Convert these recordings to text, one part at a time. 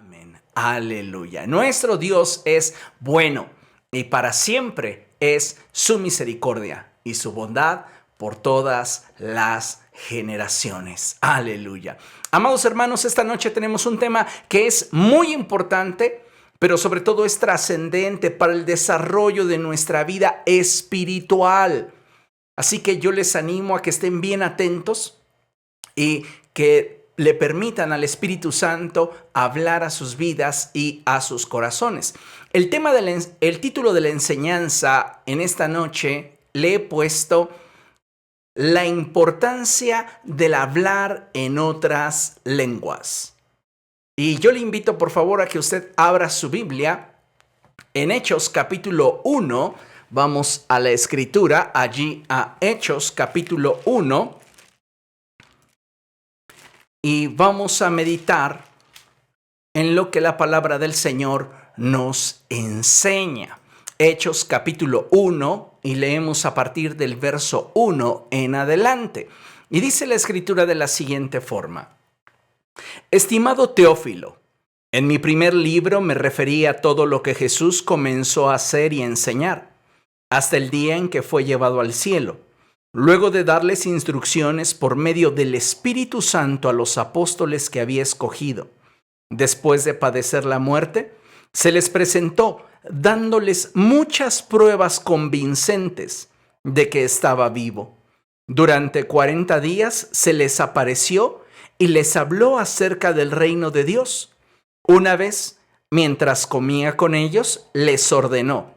Amén. Aleluya. Nuestro Dios es bueno y para siempre es su misericordia y su bondad por todas las generaciones. Aleluya. Amados hermanos, esta noche tenemos un tema que es muy importante, pero sobre todo es trascendente para el desarrollo de nuestra vida espiritual. Así que yo les animo a que estén bien atentos y que le permitan al Espíritu Santo hablar a sus vidas y a sus corazones. El título de la enseñanza en esta noche le he puesto la importancia del hablar en otras lenguas. Y yo le invito por favor a que usted abra su Biblia en Hechos capítulo 1. Vamos a la escritura, allí a Hechos capítulo 1. Y vamos a meditar en lo que la palabra del Señor nos enseña. Hechos capítulo 1 y leemos a partir del verso 1 en adelante. Y dice la escritura de la siguiente forma. Estimado Teófilo, en mi primer libro me referí a todo lo que Jesús comenzó a hacer y enseñar, hasta el día en que fue llevado al cielo. Luego de darles instrucciones por medio del Espíritu Santo a los apóstoles que había escogido. Después de padecer la muerte, se les presentó, dándoles muchas pruebas convincentes de que estaba vivo. Durante 40 días se les apareció y les habló acerca del reino de Dios. Una vez, mientras comía con ellos, les ordenó: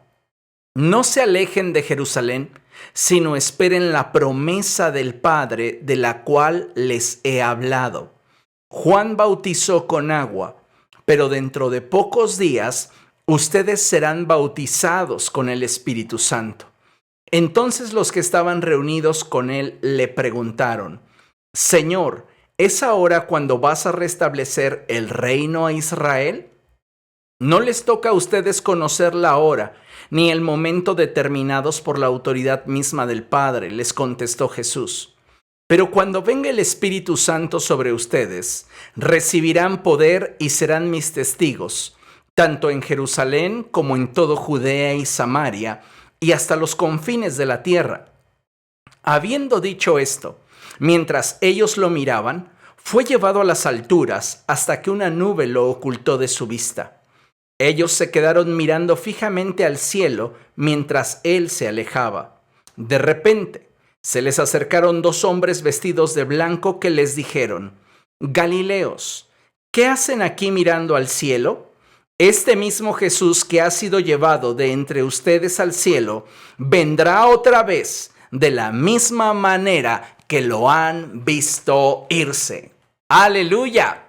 no se alejen de Jerusalén, sino esperen la promesa del Padre de la cual les he hablado. Juan bautizó con agua, pero dentro de pocos días ustedes serán bautizados con el Espíritu Santo. Entonces los que estaban reunidos con él le preguntaron: Señor, ¿es ahora cuando vas a restablecer el reino a Israel? No les toca a ustedes conocer la hora ni el momento determinados por la autoridad misma del Padre, les contestó Jesús. Pero cuando venga el Espíritu Santo sobre ustedes, recibirán poder y serán mis testigos, tanto en Jerusalén como en todo Judea y Samaria, y hasta los confines de la tierra. Habiendo dicho esto, mientras ellos lo miraban, fue llevado a las alturas hasta que una nube lo ocultó de su vista. Ellos se quedaron mirando fijamente al cielo mientras él se alejaba. De repente, se les acercaron dos hombres vestidos de blanco que les dijeron: Galileos, ¿qué hacen aquí mirando al cielo? Este mismo Jesús que ha sido llevado de entre ustedes al cielo, vendrá otra vez de la misma manera que lo han visto irse. ¡Aleluya!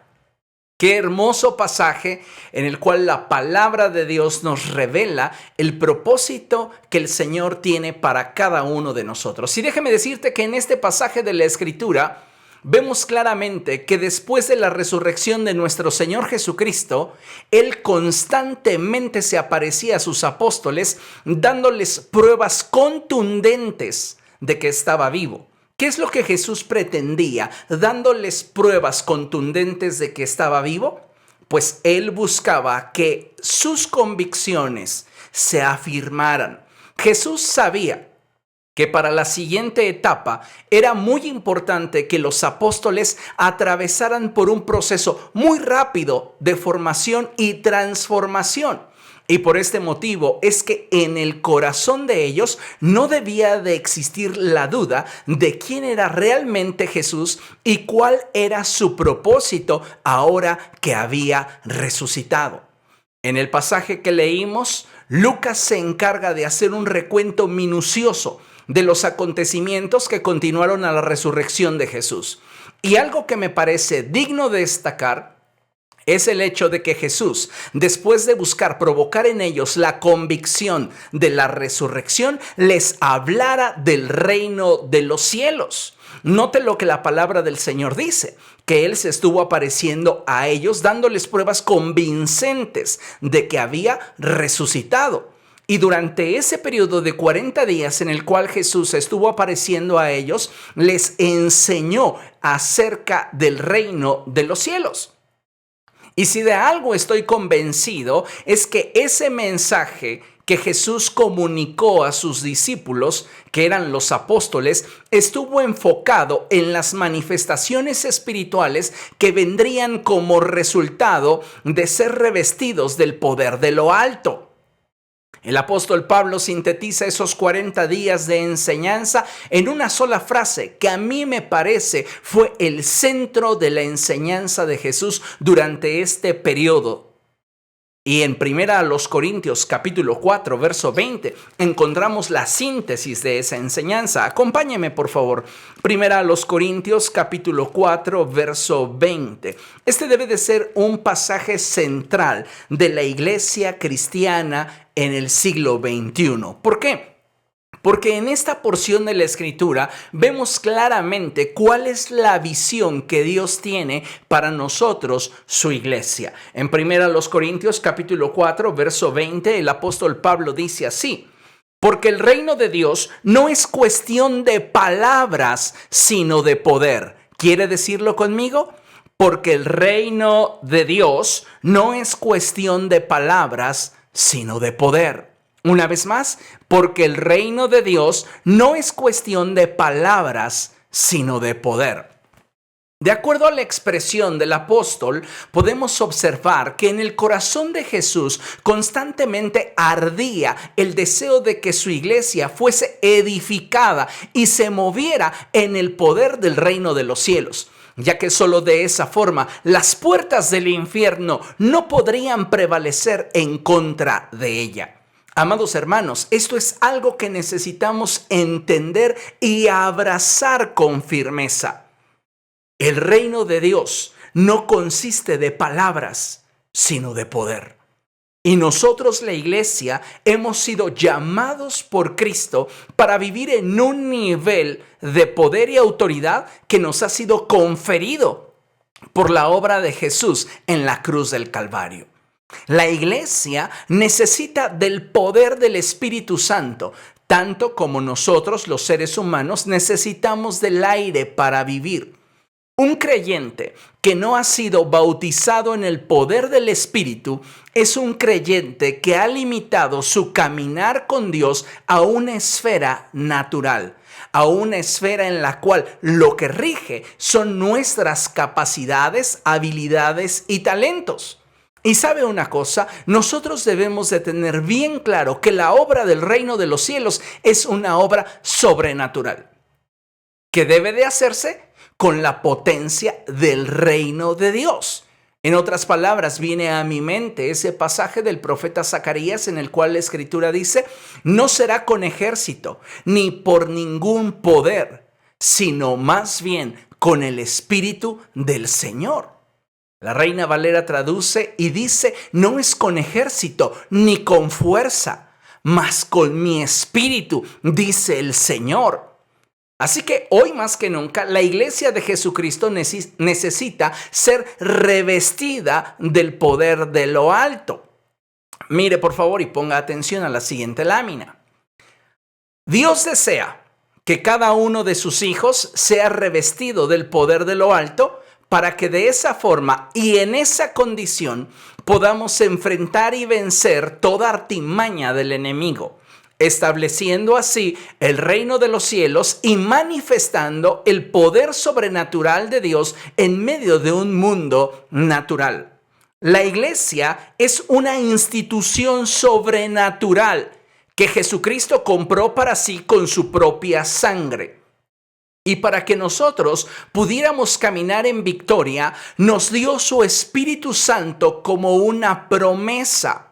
Qué hermoso pasaje en el cual la palabra de Dios nos revela el propósito que el Señor tiene para cada uno de nosotros. Y déjame decirte que en este pasaje de la Escritura vemos claramente que después de la resurrección de nuestro Señor Jesucristo, Él constantemente se aparecía a sus apóstoles dándoles pruebas contundentes de que estaba vivo. ¿Qué es lo que Jesús pretendía dándoles pruebas contundentes de que estaba vivo? Pues Él buscaba que sus convicciones se afirmaran. Jesús sabía que para la siguiente etapa era muy importante que los apóstoles atravesaran por un proceso muy rápido de formación y transformación. Y por este motivo es que en el corazón de ellos no debía de existir la duda de quién era realmente Jesús y cuál era su propósito ahora que había resucitado. En el pasaje que leímos, Lucas se encarga de hacer un recuento minucioso de los acontecimientos que continuaron a la resurrección de Jesús. Y algo que me parece digno de destacar es el hecho de que Jesús, después de buscar provocar en ellos la convicción de la resurrección, les hablara del reino de los cielos. Note lo que la palabra del Señor dice, que Él se estuvo apareciendo a ellos dándoles pruebas convincentes de que había resucitado. Y durante ese periodo de 40 días en el cual Jesús estuvo apareciendo a ellos, les enseñó acerca del reino de los cielos. Y si de algo estoy convencido es que ese mensaje que Jesús comunicó a sus discípulos, que eran los apóstoles, estuvo enfocado en las manifestaciones espirituales que vendrían como resultado de ser revestidos del poder de lo alto. El apóstol Pablo sintetiza esos 40 días de enseñanza en una sola frase que a mí me parece fue el centro de la enseñanza de Jesús durante este periodo. Y en 1 Corintios capítulo 4, verso 20, encontramos la síntesis de esa enseñanza. Acompáñeme, por favor. 1 Corintios capítulo 4, verso 20. Este debe de ser un pasaje central de la iglesia cristiana en el siglo XXI. ¿Por qué? Porque en esta porción de la Escritura vemos claramente cuál es la visión que Dios tiene para nosotros, su iglesia. En 1 Corintios capítulo 4, verso 20, el apóstol Pablo dice así: porque el reino de Dios no es cuestión de palabras, sino de poder. ¿Quiere decirlo conmigo? Porque el reino de Dios no es cuestión de palabras, sino de poder. Una vez más, porque el reino de Dios no es cuestión de palabras, sino de poder. De acuerdo a la expresión del apóstol, podemos observar que en el corazón de Jesús constantemente ardía el deseo de que su iglesia fuese edificada y se moviera en el poder del reino de los cielos, ya que solo de esa forma las puertas del infierno no podrían prevalecer en contra de ella. Amados hermanos, esto es algo que necesitamos entender y abrazar con firmeza. El reino de Dios no consiste de palabras, sino de poder. Y nosotros, la iglesia, hemos sido llamados por Cristo para vivir en un nivel de poder y autoridad que nos ha sido conferido por la obra de Jesús en la cruz del Calvario. La iglesia necesita del poder del Espíritu Santo, tanto como nosotros, los seres humanos, necesitamos del aire para vivir. Un creyente que no ha sido bautizado en el poder del Espíritu es un creyente que ha limitado su caminar con Dios a una esfera natural, a una esfera en la cual lo que rige son nuestras capacidades, habilidades y talentos. Y sabe una cosa, nosotros debemos de tener bien claro que la obra del reino de los cielos es una obra sobrenatural, que debe de hacerse con la potencia del reino de Dios. En otras palabras, viene a mi mente ese pasaje del profeta Zacarías en el cual la Escritura dice: no será con ejército, ni por ningún poder, sino más bien con el Espíritu del Señor. La Reina Valera traduce y dice: no es con ejército ni con fuerza, mas con mi espíritu, dice el Señor. Así que hoy más que nunca la iglesia de Jesucristo necesita ser revestida del poder de lo alto. Mire por favor y ponga atención a la siguiente lámina. Dios desea que cada uno de sus hijos sea revestido del poder de lo alto, para que de esa forma y en esa condición podamos enfrentar y vencer toda artimaña del enemigo, estableciendo así el reino de los cielos y manifestando el poder sobrenatural de Dios en medio de un mundo natural. La iglesia es una institución sobrenatural que Jesucristo compró para sí con su propia sangre. Y para que nosotros pudiéramos caminar en victoria, nos dio su Espíritu Santo como una promesa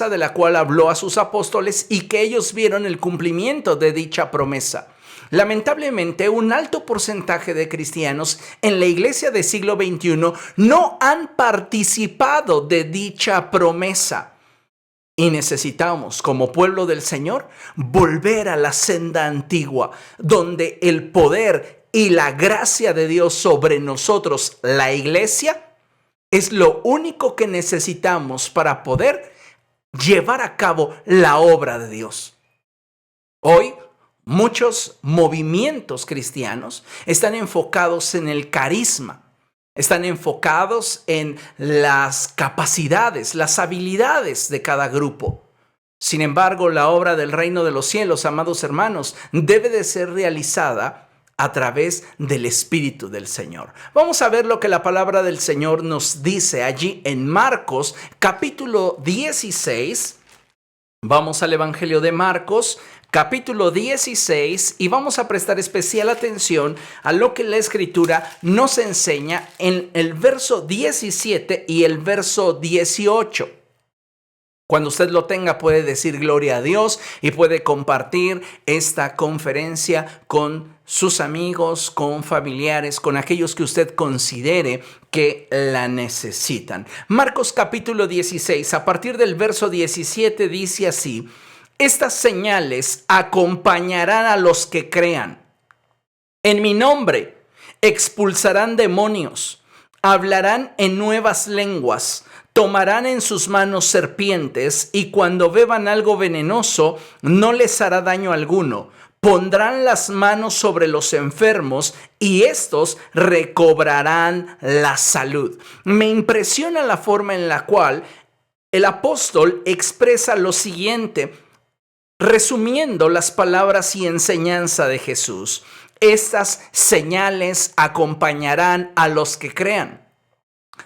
de la cual habló a sus apóstoles y que ellos vieron el cumplimiento de dicha promesa. Lamentablemente, un alto porcentaje de cristianos en la iglesia del siglo XXI no han participado de dicha promesa. Y necesitamos, como pueblo del Señor, volver a la senda antigua, donde el poder y la gracia de Dios sobre nosotros, la iglesia, es lo único que necesitamos para poder llevar a cabo la obra de Dios. Hoy, muchos movimientos cristianos están enfocados en el carisma, Están enfocados en las capacidades, las habilidades de cada grupo. Sin embargo, la obra del reino de los cielos, amados hermanos, debe de ser realizada a través del Espíritu del Señor. Vamos a ver lo que la palabra del Señor nos dice allí en Marcos, capítulo 16. Vamos al Evangelio de Marcos, capítulo 16, y vamos a prestar especial atención a lo que la Escritura nos enseña en el verso 17 y el verso 18. Cuando usted lo tenga, puede decir gloria a Dios y puede compartir esta conferencia con sus amigos, con familiares, con aquellos que usted considere que la necesitan. Marcos capítulo 16, a partir del verso 17 dice así: estas señales acompañarán a los que crean. En mi nombre expulsarán demonios, hablarán en nuevas lenguas, tomarán en sus manos serpientes y cuando beban algo venenoso no les hará daño alguno. Pondrán las manos sobre los enfermos y estos recobrarán la salud. Me impresiona la forma en la cual el apóstol expresa lo siguiente, resumiendo las palabras y enseñanza de Jesús. Estas señales acompañarán a los que crean.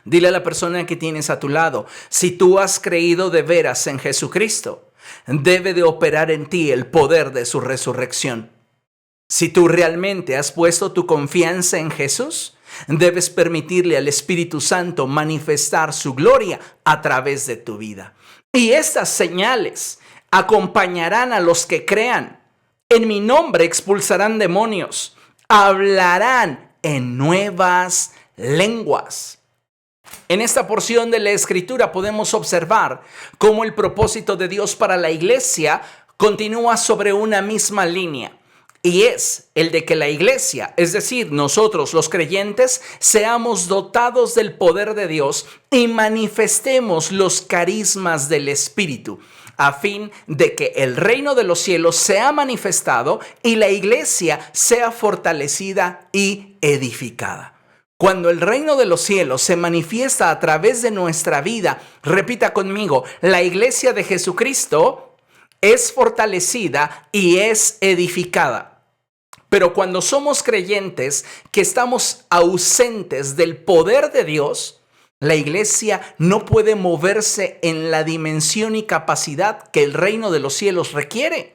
Dile a la persona que tienes a tu lado, si tú has creído de veras en Jesucristo, debe de operar en ti el poder de su resurrección. Si tú realmente has puesto tu confianza en Jesús, debes permitirle al Espíritu Santo manifestar su gloria a través de tu vida. Y estas señales acompañarán a los que crean. En mi nombre expulsarán demonios, hablarán en nuevas lenguas. En esta porción de la Escritura podemos observar cómo el propósito de Dios para la iglesia continúa sobre una misma línea. Y es el de que la iglesia, es decir, nosotros los creyentes, seamos dotados del poder de Dios y manifestemos los carismas del Espíritu, a fin de que el reino de los cielos sea manifestado y la iglesia sea fortalecida y edificada. Cuando el reino de los cielos se manifiesta a través de nuestra vida, repita conmigo, la iglesia de Jesucristo es fortalecida y es edificada. Pero cuando somos creyentes que estamos ausentes del poder de Dios, la iglesia no puede moverse en la dimensión y capacidad que el reino de los cielos requiere.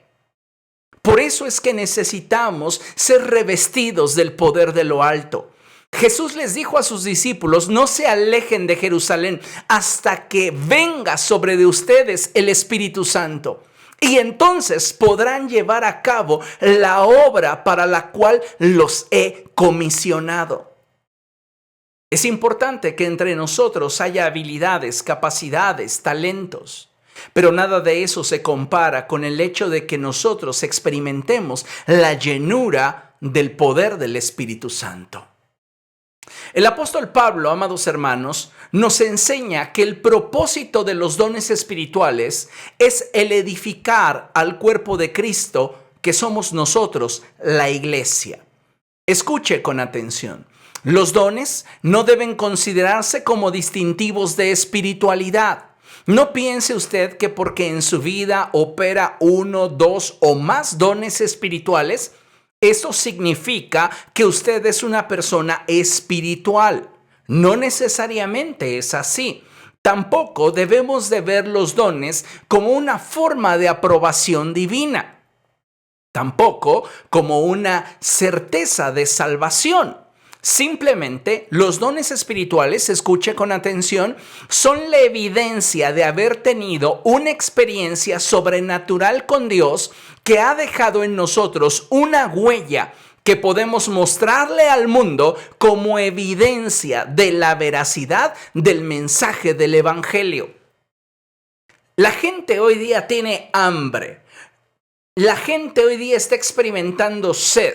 Por eso es que necesitamos ser revestidos del poder de lo alto. Jesús les dijo a sus discípulos, no se alejen de Jerusalén hasta que venga sobre de ustedes el Espíritu Santo. Y entonces podrán llevar a cabo la obra para la cual los he comisionado. Es importante que entre nosotros haya habilidades, capacidades, talentos. Pero nada de eso se compara con el hecho de que nosotros experimentemos la llenura del poder del Espíritu Santo. El apóstol Pablo, amados hermanos, nos enseña que el propósito de los dones espirituales es el edificar al cuerpo de Cristo, que somos nosotros, la iglesia. Escuche con atención. Los dones no deben considerarse como distintivos de espiritualidad. No piense usted que porque en su vida opera 1, 2 o más dones espirituales, eso significa que usted es una persona espiritual. No necesariamente es así. Tampoco debemos de ver los dones como una forma de aprobación divina. Tampoco como una certeza de salvación. Simplemente los dones espirituales, escuche con atención, son la evidencia de haber tenido una experiencia sobrenatural con Dios que ha dejado en nosotros una huella que podemos mostrarle al mundo como evidencia de la veracidad del mensaje del Evangelio. La gente hoy día tiene hambre. La gente hoy día está experimentando sed.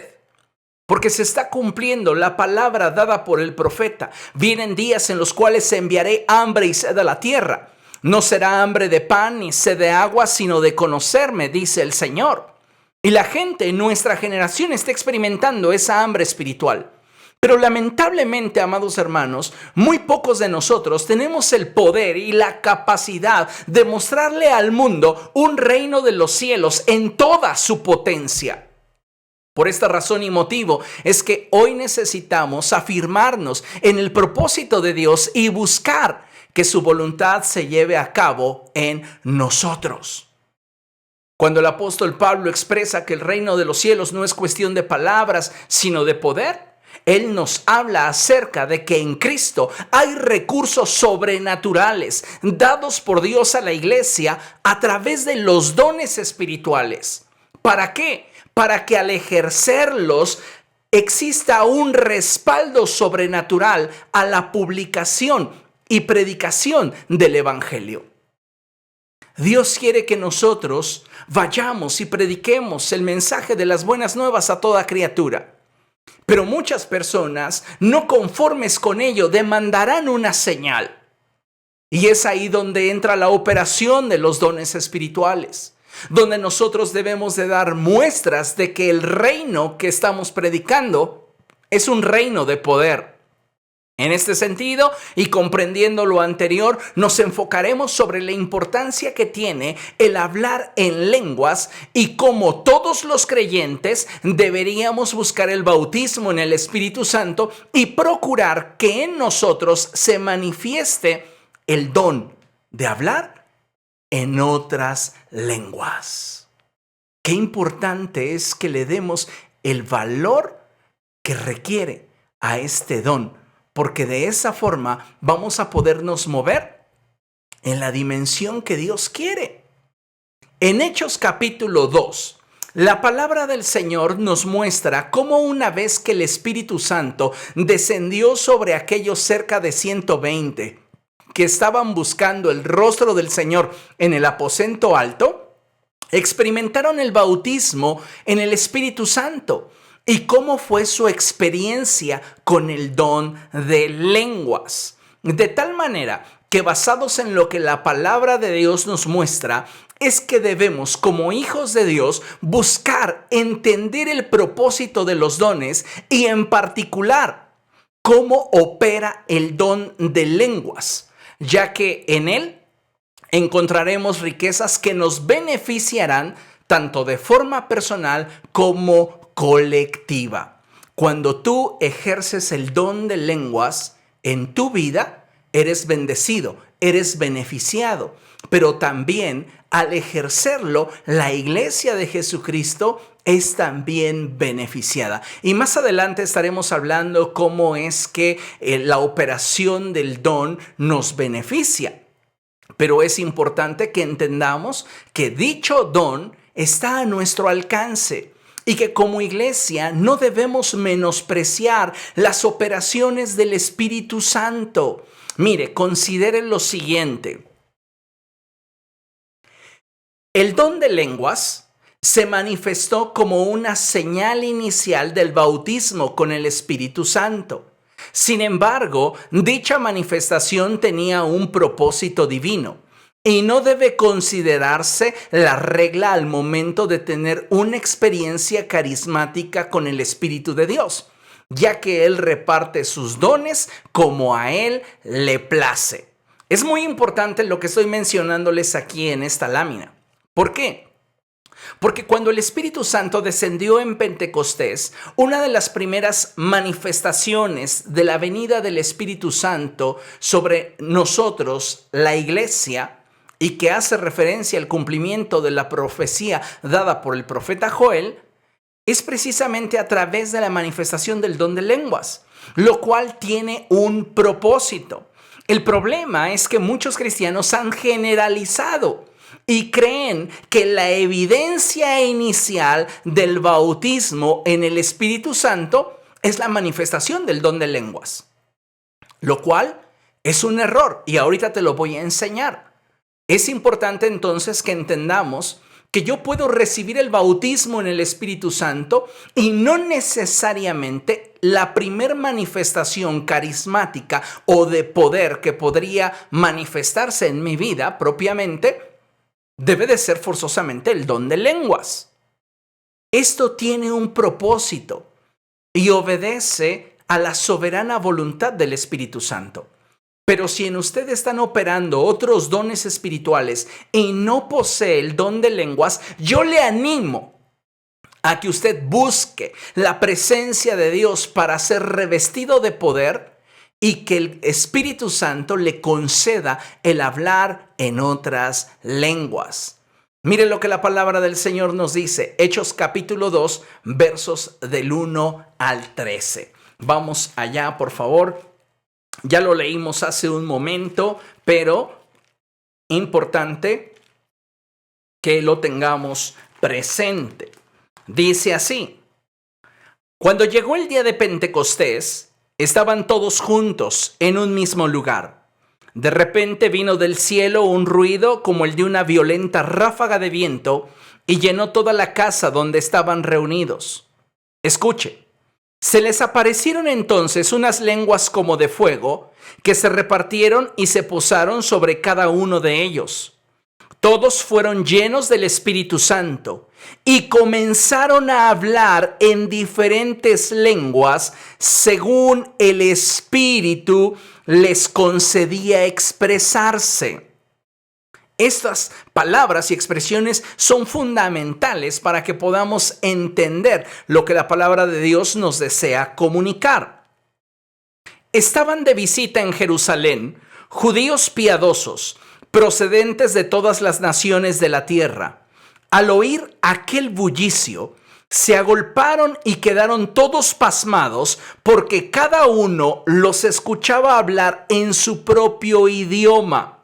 Porque se está cumpliendo la palabra dada por el profeta. Vienen días en los cuales enviaré hambre y sed a la tierra. No será hambre de pan ni sed de agua, sino de conocerme, dice el Señor. Y la gente en nuestra generación está experimentando esa hambre espiritual. Pero lamentablemente, amados hermanos, muy pocos de nosotros tenemos el poder y la capacidad de mostrarle al mundo un reino de los cielos en toda su potencia. Por esta razón y motivo es que hoy necesitamos afirmarnos en el propósito de Dios y buscar que su voluntad se lleve a cabo en nosotros. Cuando el apóstol Pablo expresa que el reino de los cielos no es cuestión de palabras, sino de poder, él nos habla acerca de que en Cristo hay recursos sobrenaturales dados por Dios a la iglesia a través de los dones espirituales. ¿Para qué? Para que al ejercerlos exista un respaldo sobrenatural a la publicación y predicación del Evangelio. Dios quiere que nosotros vayamos y prediquemos el mensaje de las buenas nuevas a toda criatura. Pero muchas personas, no conformes con ello, demandarán una señal. Y es ahí donde entra la operación de los dones espirituales, donde nosotros debemos de dar muestras de que el reino que estamos predicando es un reino de poder. En este sentido, y comprendiendo lo anterior, nos enfocaremos sobre la importancia que tiene el hablar en lenguas y cómo todos los creyentes deberíamos buscar el bautismo en el Espíritu Santo y procurar que en nosotros se manifieste el don de hablar en otras lenguas. Qué importante es que le demos el valor que requiere a este don, porque de esa forma vamos a podernos mover en la dimensión que Dios quiere. En Hechos capítulo 2, la palabra del Señor nos muestra cómo una vez que el Espíritu Santo descendió sobre aquellos cerca de 120 que estaban buscando el rostro del Señor en el aposento alto, experimentaron el bautismo en el Espíritu Santo. ¿Y cómo fue su experiencia con el don de lenguas? De tal manera que basados en lo que la palabra de Dios nos muestra, es que debemos como hijos de Dios buscar entender el propósito de los dones y en particular cómo opera el don de lenguas, ya que en él encontraremos riquezas que nos beneficiarán tanto de forma personal como colectiva. Cuando tú ejerces el don de lenguas en tu vida, eres bendecido, eres beneficiado, pero también al ejercerlo, la iglesia de Jesucristo es también beneficiada. Y más adelante estaremos hablando cómo es que la operación del don nos beneficia. Pero es importante que entendamos que dicho don está a nuestro alcance y que como iglesia no debemos menospreciar las operaciones del Espíritu Santo. Mire, considere lo siguiente. El don de lenguas se manifestó como una señal inicial del bautismo con el Espíritu Santo. Sin embargo, dicha manifestación tenía un propósito divino y no debe considerarse la regla al momento de tener una experiencia carismática con el Espíritu de Dios, ya que Él reparte sus dones como a Él le place. Es muy importante lo que estoy mencionándoles aquí en esta lámina. ¿Por qué? Porque cuando el Espíritu Santo descendió en Pentecostés, una de las primeras manifestaciones de la venida del Espíritu Santo sobre nosotros, la iglesia, y que hace referencia al cumplimiento de la profecía dada por el profeta Joel, es precisamente a través de la manifestación del don de lenguas, lo cual tiene un propósito. El problema es que muchos cristianos han generalizado y creen que la evidencia inicial del bautismo en el Espíritu Santo es la manifestación del don de lenguas, lo cual es un error y ahorita te lo voy a enseñar. Es importante entonces que entendamos que yo puedo recibir el bautismo en el Espíritu Santo y no necesariamente la primer manifestación carismática o de poder que podría manifestarse en mi vida propiamente debe de ser forzosamente el don de lenguas. Esto tiene un propósito y obedece a la soberana voluntad del Espíritu Santo. Pero si en usted están operando otros dones espirituales y no posee el don de lenguas, yo le animo a que usted busque la presencia de Dios para ser revestido de poder y que el Espíritu Santo le conceda el hablar en otras lenguas. Mire lo que la palabra del Señor nos dice, Hechos capítulo 2, versos del 1 al 13. Vamos allá, por favor. Ya lo leímos hace un momento, pero importante que lo tengamos presente. Dice así: cuando llegó el día de Pentecostés, estaban todos juntos en un mismo lugar. De repente vino del cielo un ruido como el de una violenta ráfaga de viento y llenó toda la casa donde estaban reunidos. Escuche. Se les aparecieron entonces unas lenguas como de fuego que se repartieron y se posaron sobre cada uno de ellos. Todos fueron llenos del Espíritu Santo y comenzaron a hablar en diferentes lenguas según el Espíritu les concedía expresarse. Estas palabras y expresiones son fundamentales para que podamos entender lo que la palabra de Dios nos desea comunicar. Estaban de visita en Jerusalén judíos piadosos, procedentes de todas las naciones de la tierra. Al oír aquel bullicio, se agolparon y quedaron todos pasmados porque cada uno los escuchaba hablar en su propio idioma.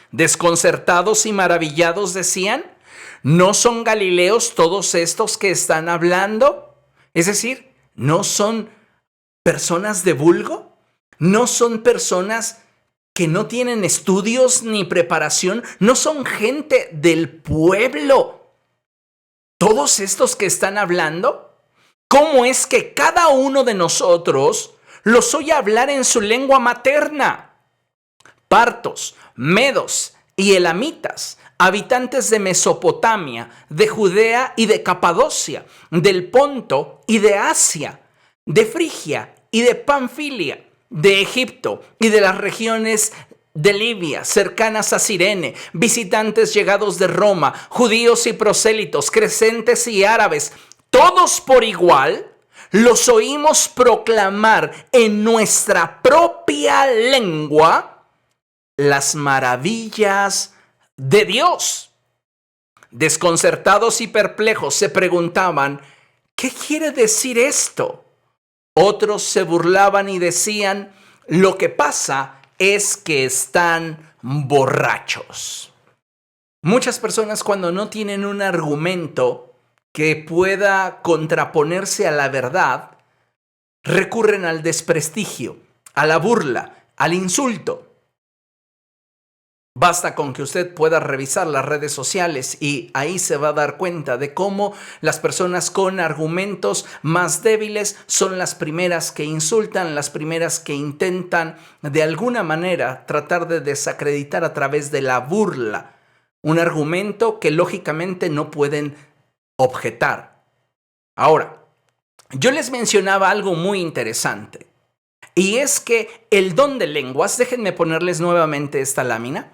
Desconcertados y maravillados decían: ¿no son galileos todos estos que están hablando? Es decir, ¿no son personas de vulgo? ¿No son personas que no tienen estudios ni preparación? ¿No son gente del pueblo todos estos que están hablando? ¿Cómo es que cada uno de nosotros los oye hablar en su lengua materna? Partos, medos y elamitas, habitantes de Mesopotamia, de Judea y de Capadocia, del Ponto y de Asia, de Frigia y de Panfilia, de Egipto y de las regiones de Libia, cercanas a Cirene, visitantes llegados de Roma, judíos y prosélitos, crecentes y árabes, todos por igual, los oímos proclamar en nuestra propia lengua las maravillas de Dios. Desconcertados y perplejos se preguntaban: ¿qué quiere decir esto? Otros se burlaban y decían: lo que pasa es que están borrachos. Muchas personas, cuando no tienen un argumento que pueda contraponerse a la verdad, recurren al desprestigio, a la burla, al insulto. Basta con que usted pueda revisar las redes sociales y ahí se va a dar cuenta de cómo las personas con argumentos más débiles son las primeras que insultan, las primeras que intentan de alguna manera tratar de desacreditar a través de la burla un argumento que lógicamente no pueden objetar. Ahora, yo les mencionaba algo muy interesante y es que el don de lenguas, déjenme ponerles nuevamente esta lámina,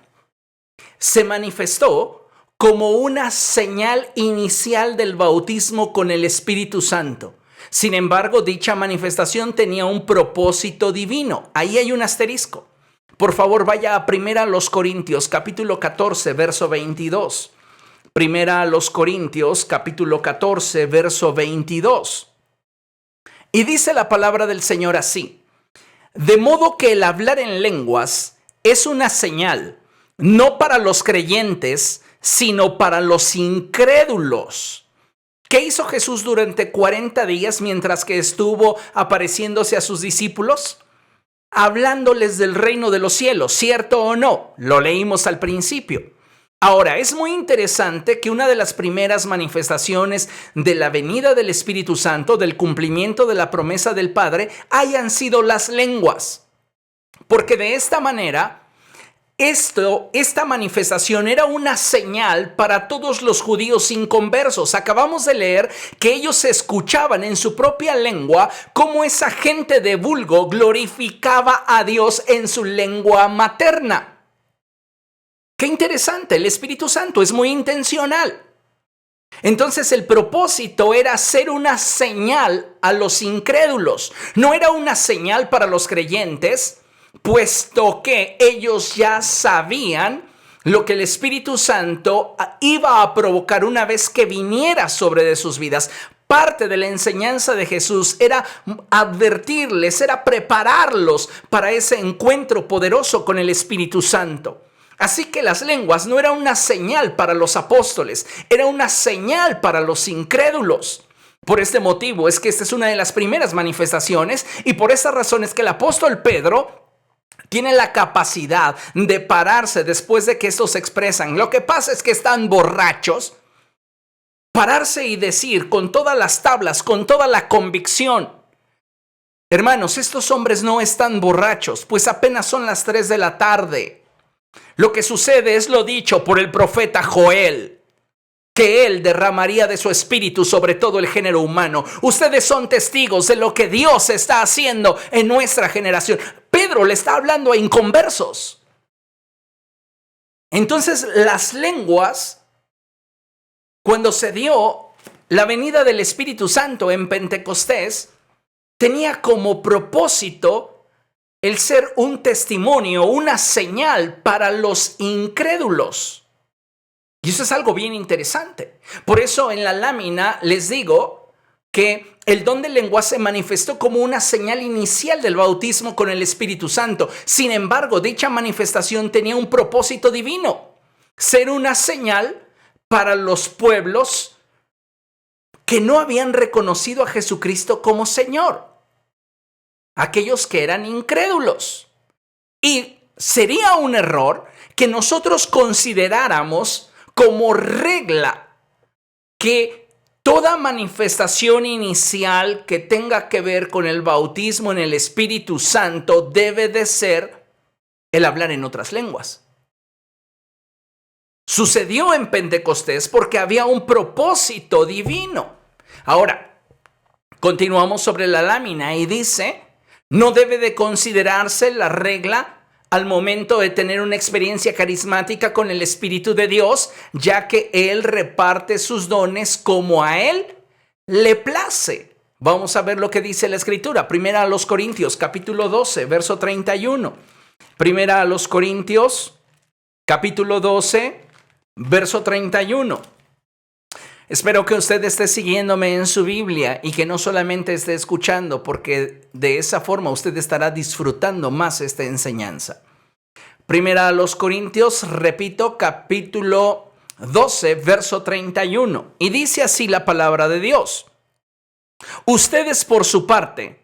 se manifestó como una señal inicial del bautismo con el Espíritu Santo. Sin embargo, dicha manifestación tenía un propósito divino. Ahí hay un asterisco. Por favor, vaya a 1 Corintios, capítulo 14, verso 22. 1 Corintios, capítulo 14, verso 22. Y dice la palabra del Señor así: de modo que el hablar en lenguas es una señal, no para los creyentes, sino para los incrédulos. ¿Qué hizo Jesús durante 40 días mientras que estuvo apareciéndose a sus discípulos? Hablándoles del reino de los cielos, ¿cierto o no? Lo leímos al principio. Ahora, es muy interesante que una de las primeras manifestaciones de la venida del Espíritu Santo, del cumplimiento de la promesa del Padre, hayan sido las lenguas. Porque de esta manera Esta manifestación era una señal para todos los judíos inconversos. Acabamos de leer que ellos escuchaban en su propia lengua cómo esa gente de vulgo glorificaba a Dios en su lengua materna. Qué interesante, el Espíritu Santo es muy intencional. Entonces el propósito era ser una señal a los incrédulos. No era una señal para los creyentes, puesto que ellos ya sabían lo que el Espíritu Santo iba a provocar una vez que viniera sobre de sus vidas. Parte de la enseñanza de Jesús era advertirles, era prepararlos para ese encuentro poderoso con el Espíritu Santo. Así que las lenguas no era una señal para los apóstoles, era una señal para los incrédulos. Por este motivo es que esta es una de las primeras manifestaciones, y por esa razón es que el apóstol Pedro tiene la capacidad de pararse después de que estos expresan. Lo que pasa es que están borrachos. Pararse y decir con todas las tablas, con toda la convicción: hermanos, estos hombres no están borrachos, pues apenas son las 3 de la tarde. Lo que sucede es lo dicho por el profeta Joel, que él derramaría de su espíritu sobre todo el género humano. Ustedes son testigos de lo que Dios está haciendo en nuestra generación. Pedro le está hablando a inconversos. Entonces, las lenguas, cuando se dio la venida del Espíritu Santo en Pentecostés, tenía como propósito el ser un testimonio, una señal para los incrédulos. Y eso es algo bien interesante. Por eso en la lámina les digo que el don de lengua se manifestó como una señal inicial del bautismo con el Espíritu Santo. Sin embargo, dicha manifestación tenía un propósito divino: ser una señal para los pueblos que no habían reconocido a Jesucristo como Señor, aquellos que eran incrédulos. Y sería un error que nosotros consideráramos como regla que toda manifestación inicial que tenga que ver con el bautismo en el Espíritu Santo debe de ser el hablar en otras lenguas. Sucedió en Pentecostés porque había un propósito divino. Ahora, continuamos sobre la lámina y dice: no debe de considerarse la regla al momento de tener una experiencia carismática con el Espíritu de Dios, ya que Él reparte sus dones como a Él le place. Vamos a ver lo que dice la Escritura. Primera a los Corintios, capítulo 12, verso 31. Primera a los Corintios, capítulo 12, verso 31. Espero que usted esté siguiéndome en su Biblia y que no solamente esté escuchando, porque de esa forma usted estará disfrutando más esta enseñanza. Primera a los Corintios, repito, capítulo 12, verso 31. Y dice así la palabra de Dios: ustedes por su parte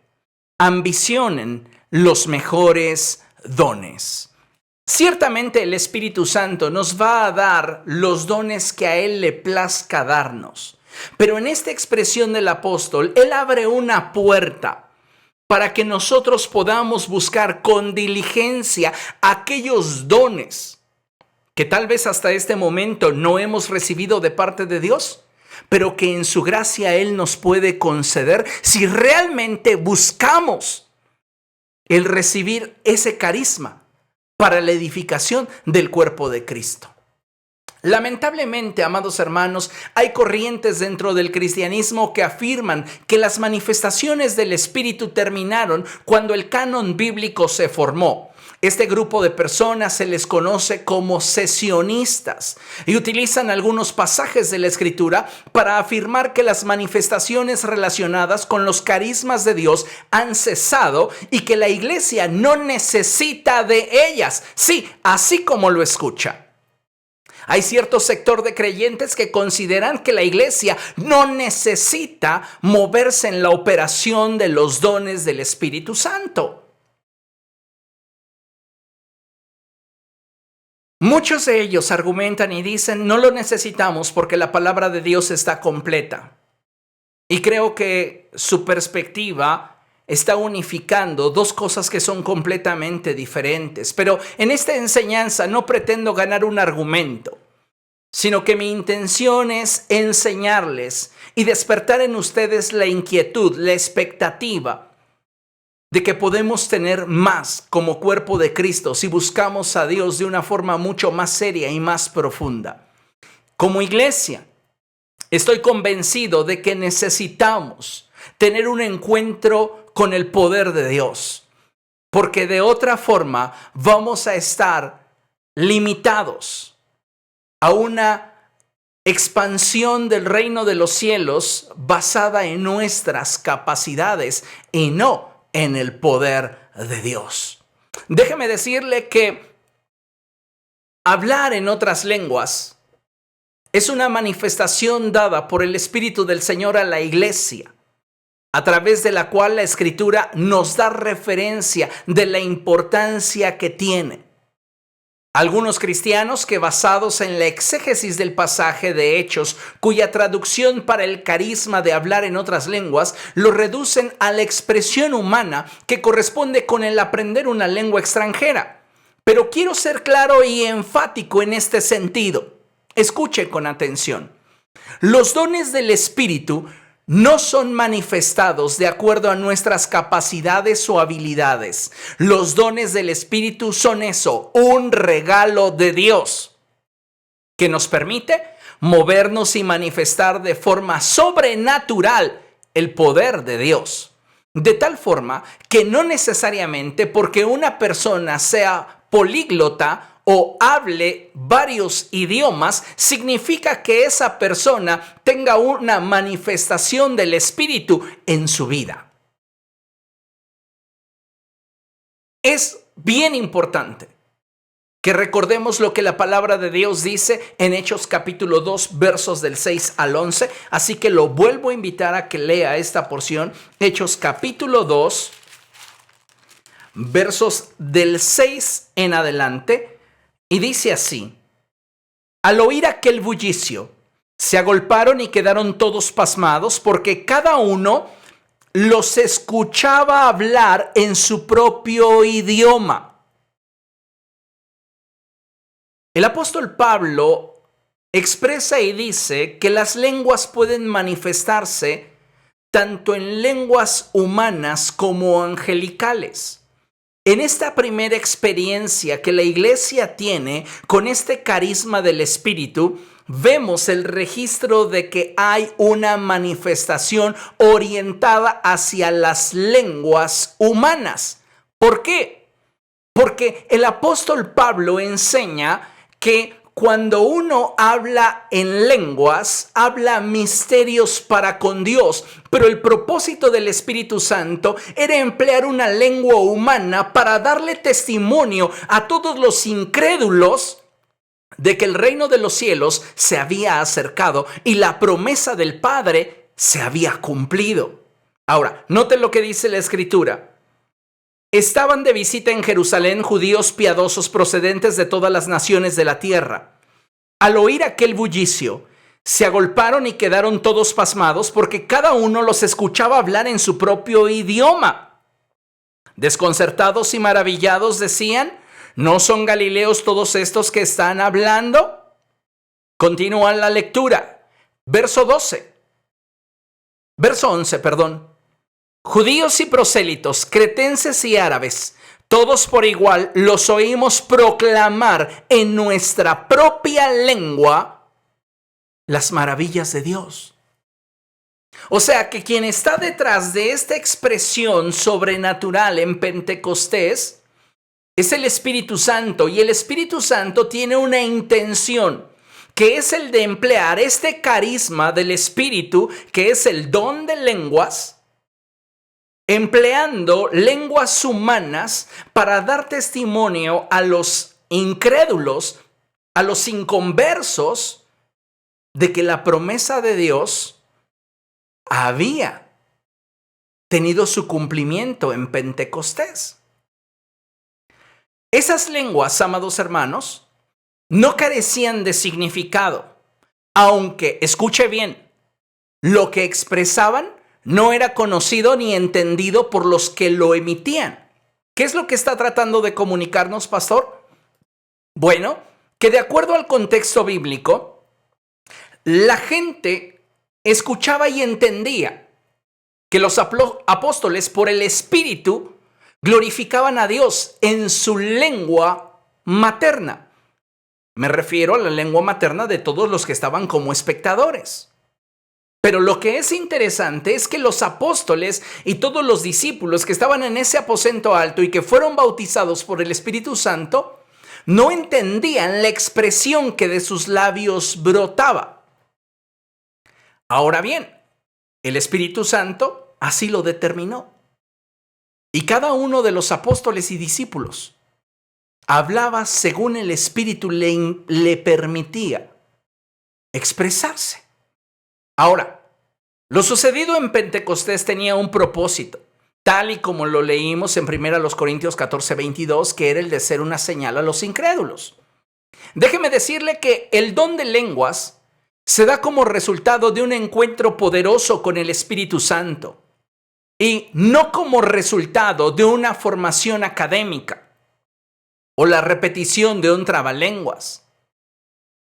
ambicionen los mejores dones. Ciertamente el Espíritu Santo nos va a dar los dones que a Él le plazca darnos. Pero en esta expresión del apóstol, Él abre una puerta para que nosotros podamos buscar con diligencia aquellos dones que tal vez hasta este momento no hemos recibido de parte de Dios, pero que en su gracia Él nos puede conceder si realmente buscamos el recibir ese carisma para la edificación del cuerpo de Cristo. Lamentablemente, amados hermanos, hay corrientes dentro del cristianismo que afirman que las manifestaciones del Espíritu terminaron cuando el canon bíblico se formó. Este grupo de personas se les conoce como cesionistas y utilizan algunos pasajes de la Escritura para afirmar que las manifestaciones relacionadas con los carismas de Dios han cesado y que la iglesia no necesita de ellas. Sí, así como lo escucha. Hay cierto sector de creyentes que consideran que la iglesia no necesita moverse en la operación de los dones del Espíritu Santo. Muchos de ellos argumentan y dicen: no lo necesitamos porque la palabra de Dios está completa. Y creo que su perspectiva está unificando dos cosas que son completamente diferentes. Pero en esta enseñanza no pretendo ganar un argumento, sino que mi intención es enseñarles y despertar en ustedes la inquietud, la expectativa de que podemos tener más como cuerpo de Cristo si buscamos a Dios de una forma mucho más seria y más profunda. Como iglesia, estoy convencido de que necesitamos tener un encuentro con el poder de Dios, porque de otra forma vamos a estar limitados a una expansión del reino de los cielos basada en nuestras capacidades y no en el poder de Dios. Déjeme decirle que hablar en otras lenguas es una manifestación dada por el Espíritu del Señor a la iglesia, a través de la cual la Escritura nos da referencia de la importancia que tiene. Algunos cristianos que, basados en la exégesis del pasaje de Hechos, cuya traducción para el carisma de hablar en otras lenguas, lo reducen a la expresión humana que corresponde con el aprender una lengua extranjera. Pero quiero ser claro y enfático en este sentido. Escuche con atención. Los dones del Espíritu no son manifestados de acuerdo a nuestras capacidades o habilidades. Los dones del Espíritu son eso, un regalo de Dios que nos permite movernos y manifestar de forma sobrenatural el poder de Dios. De tal forma que no necesariamente porque una persona sea políglota o hable varios idiomas, significa que esa persona tenga una manifestación del Espíritu en su vida. Es bien importante que recordemos lo que la palabra de Dios dice en Hechos capítulo 2, versos del 6 al 11. Así que lo vuelvo a invitar a que lea esta porción. Hechos capítulo 2, versos del 6 en adelante. Y dice así: al oír aquel bullicio, se agolparon y quedaron todos pasmados, porque cada uno los escuchaba hablar en su propio idioma. El apóstol Pablo expresa y dice que las lenguas pueden manifestarse tanto en lenguas humanas como angelicales. En esta primera experiencia que la iglesia tiene con este carisma del Espíritu, vemos el registro de que hay una manifestación orientada hacia las lenguas humanas. ¿Por qué? Porque el apóstol Pablo enseña que cuando uno habla en lenguas, habla misterios para con Dios, pero el propósito del Espíritu Santo era emplear una lengua humana para darle testimonio a todos los incrédulos de que el reino de los cielos se había acercado y la promesa del Padre se había cumplido. Ahora, noten lo que dice la Escritura. Estaban de visita en Jerusalén judíos piadosos procedentes de todas las naciones de la tierra. Al oír aquel bullicio, se agolparon y quedaron todos pasmados, porque cada uno los escuchaba hablar en su propio idioma. Desconcertados y maravillados decían: ¿no son galileos todos estos que están hablando? Continúa la lectura. Verso 11. Judíos y prosélitos, cretenses y árabes, todos por igual los oímos proclamar en nuestra propia lengua las maravillas de Dios. O sea que quien está detrás de esta expresión sobrenatural en Pentecostés es el Espíritu Santo, y el Espíritu Santo tiene una intención, que es el de emplear este carisma del Espíritu, que es el don de lenguas, empleando lenguas humanas para dar testimonio a los incrédulos, a los inconversos, de que la promesa de Dios había tenido su cumplimiento en Pentecostés. Esas lenguas, amados hermanos, no carecían de significado, aunque, escuche bien, lo que expresaban no era conocido ni entendido por los que lo emitían. ¿Qué es lo que está tratando de comunicarnos, pastor? Bueno, que de acuerdo al contexto bíblico, la gente escuchaba y entendía que los apóstoles por el Espíritu glorificaban a Dios en su lengua materna. Me refiero a la lengua materna de todos los que estaban como espectadores. Pero lo que es interesante es que los apóstoles y todos los discípulos que estaban en ese aposento alto y que fueron bautizados por el Espíritu Santo, no entendían la expresión que de sus labios brotaba. Ahora bien, el Espíritu Santo así lo determinó. Y cada uno de los apóstoles y discípulos hablaba según el Espíritu le permitía expresarse. Ahora, lo sucedido en Pentecostés tenía un propósito, tal y como lo leímos en 1 Corintios 14:22, que era el de ser una señal a los incrédulos. Déjeme decirle que el don de lenguas se da como resultado de un encuentro poderoso con el Espíritu Santo y no como resultado de una formación académica o la repetición de un trabalenguas.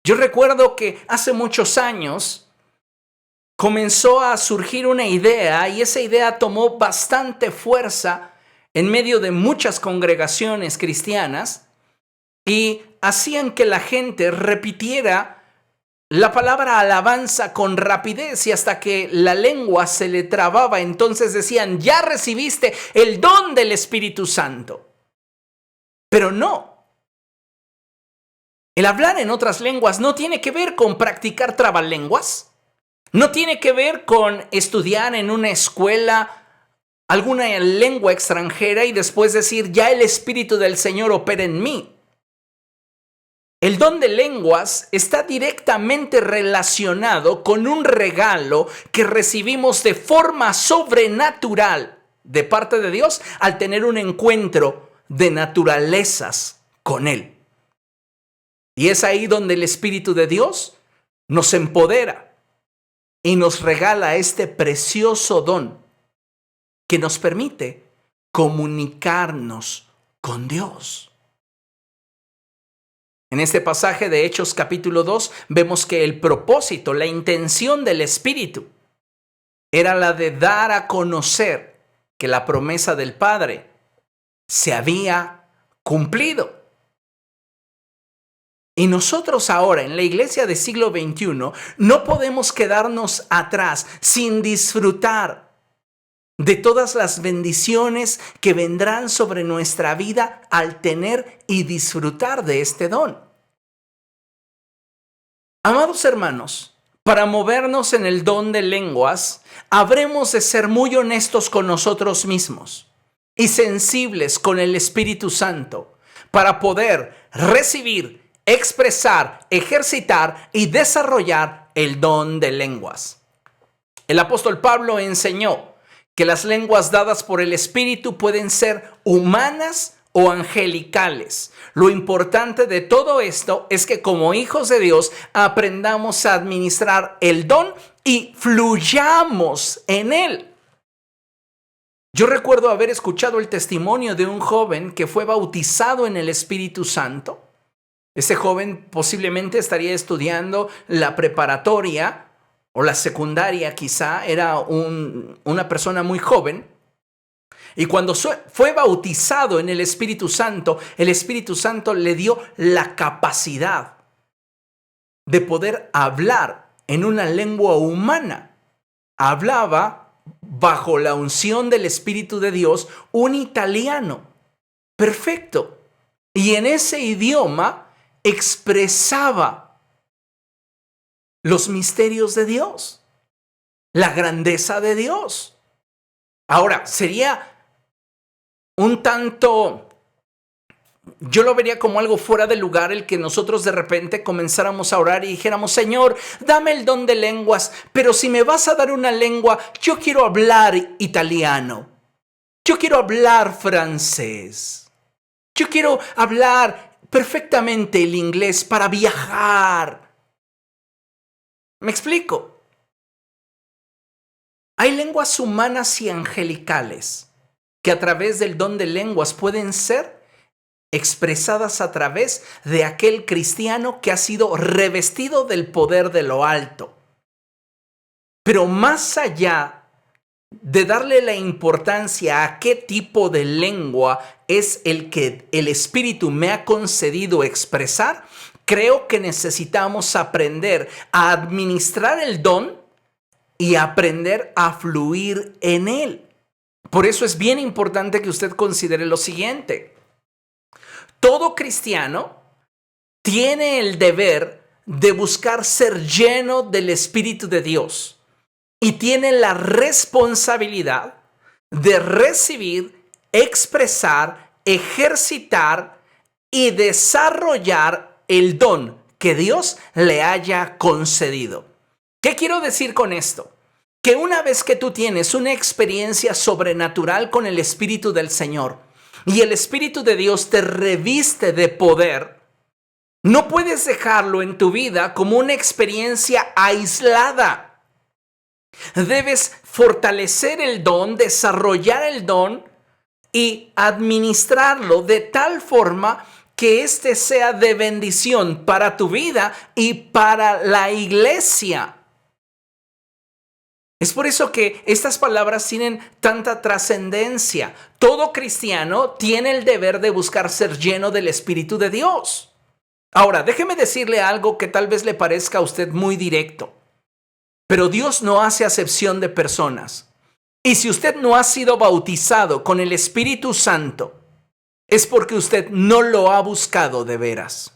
Yo recuerdo que hace muchos años comenzó a surgir una idea y esa idea tomó bastante fuerza en medio de muchas congregaciones cristianas y hacían que la gente repitiera la palabra alabanza con rapidez y hasta que la lengua se le trababa, entonces decían, ya recibiste el don del Espíritu Santo. Pero no. El hablar en otras lenguas no tiene que ver con practicar trabalenguas. No tiene que ver con estudiar en una escuela alguna lengua extranjera y después decir, ya el Espíritu del Señor opera en mí. El don de lenguas está directamente relacionado con un regalo que recibimos de forma sobrenatural de parte de Dios al tener un encuentro de naturalezas con Él. Y es ahí donde el Espíritu de Dios nos empodera y nos regala este precioso don que nos permite comunicarnos con Dios. En este pasaje de Hechos capítulo 2 vemos que el propósito, la intención del Espíritu era la de dar a conocer que la promesa del Padre se había cumplido. Y nosotros ahora en la iglesia del siglo XXI no podemos quedarnos atrás sin disfrutar de todas las bendiciones que vendrán sobre nuestra vida al tener y disfrutar de este don. Amados hermanos, para movernos en el don de lenguas, habremos de ser muy honestos con nosotros mismos y sensibles con el Espíritu Santo para poder recibir, expresar, ejercitar y desarrollar el don de lenguas. El apóstol Pablo enseñó que las lenguas dadas por el Espíritu pueden ser humanas o angelicales. Lo importante de todo esto es que como hijos de Dios aprendamos a administrar el don y fluyamos en él. Yo recuerdo haber escuchado el testimonio de un joven que fue bautizado en el Espíritu Santo. Ese joven posiblemente estaría estudiando la preparatoria o la secundaria, quizá era una persona muy joven. Y cuando fue bautizado en el Espíritu Santo le dio la capacidad de poder hablar en una lengua humana. Hablaba bajo la unción del Espíritu de Dios un italiano perfecto. Y en ese idioma expresaba los misterios de Dios, la grandeza de Dios. Ahora, sería un tanto, yo lo vería como algo fuera de lugar el que nosotros de repente comenzáramos a orar y dijéramos, Señor, dame el don de lenguas, pero si me vas a dar una lengua, yo quiero hablar italiano, yo quiero hablar francés, yo quiero hablar perfectamente el inglés para viajar. ¿Me explico? Hay lenguas humanas y angelicales que a través del don de lenguas pueden ser expresadas a través de aquel cristiano que ha sido revestido del poder de lo alto. Pero más allá de darle la importancia a qué tipo de lengua es el que el Espíritu me ha concedido expresar, creo que necesitamos aprender a administrar el don y aprender a fluir en él. Por eso es bien importante que usted considere lo siguiente. Todo cristiano tiene el deber de buscar ser lleno del Espíritu de Dios y tiene la responsabilidad de recibir, expresar, ejercitar y desarrollar el don que Dios le haya concedido. ¿Qué quiero decir con esto? Que una vez que tú tienes una experiencia sobrenatural con el Espíritu del Señor y el Espíritu de Dios te reviste de poder, no puedes dejarlo en tu vida como una experiencia aislada. Debes fortalecer el don, desarrollar el don y administrarlo de tal forma que éste sea de bendición para tu vida y para la iglesia. Es por eso que estas palabras tienen tanta trascendencia. Todo cristiano tiene el deber de buscar ser lleno del Espíritu de Dios. Ahora, déjeme decirle algo que tal vez le parezca a usted muy directo. Pero Dios no hace acepción de personas. Y si usted no ha sido bautizado con el Espíritu Santo, es porque usted no lo ha buscado de veras.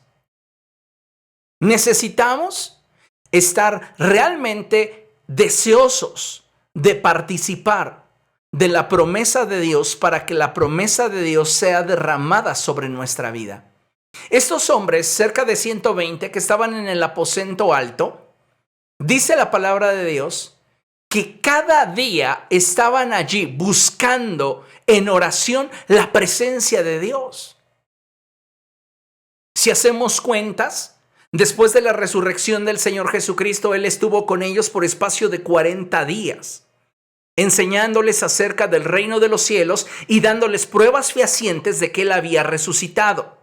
Necesitamos estar realmente deseosos de participar de la promesa de Dios para que la promesa de Dios sea derramada sobre nuestra vida. Estos hombres, cerca de 120 que estaban en el aposento alto, dice la palabra de Dios que cada día estaban allí buscando en oración la presencia de Dios. Si hacemos cuentas, después de la resurrección del Señor Jesucristo, Él estuvo con ellos por espacio de 40 días, enseñándoles acerca del reino de los cielos y dándoles pruebas fehacientes de que Él había resucitado.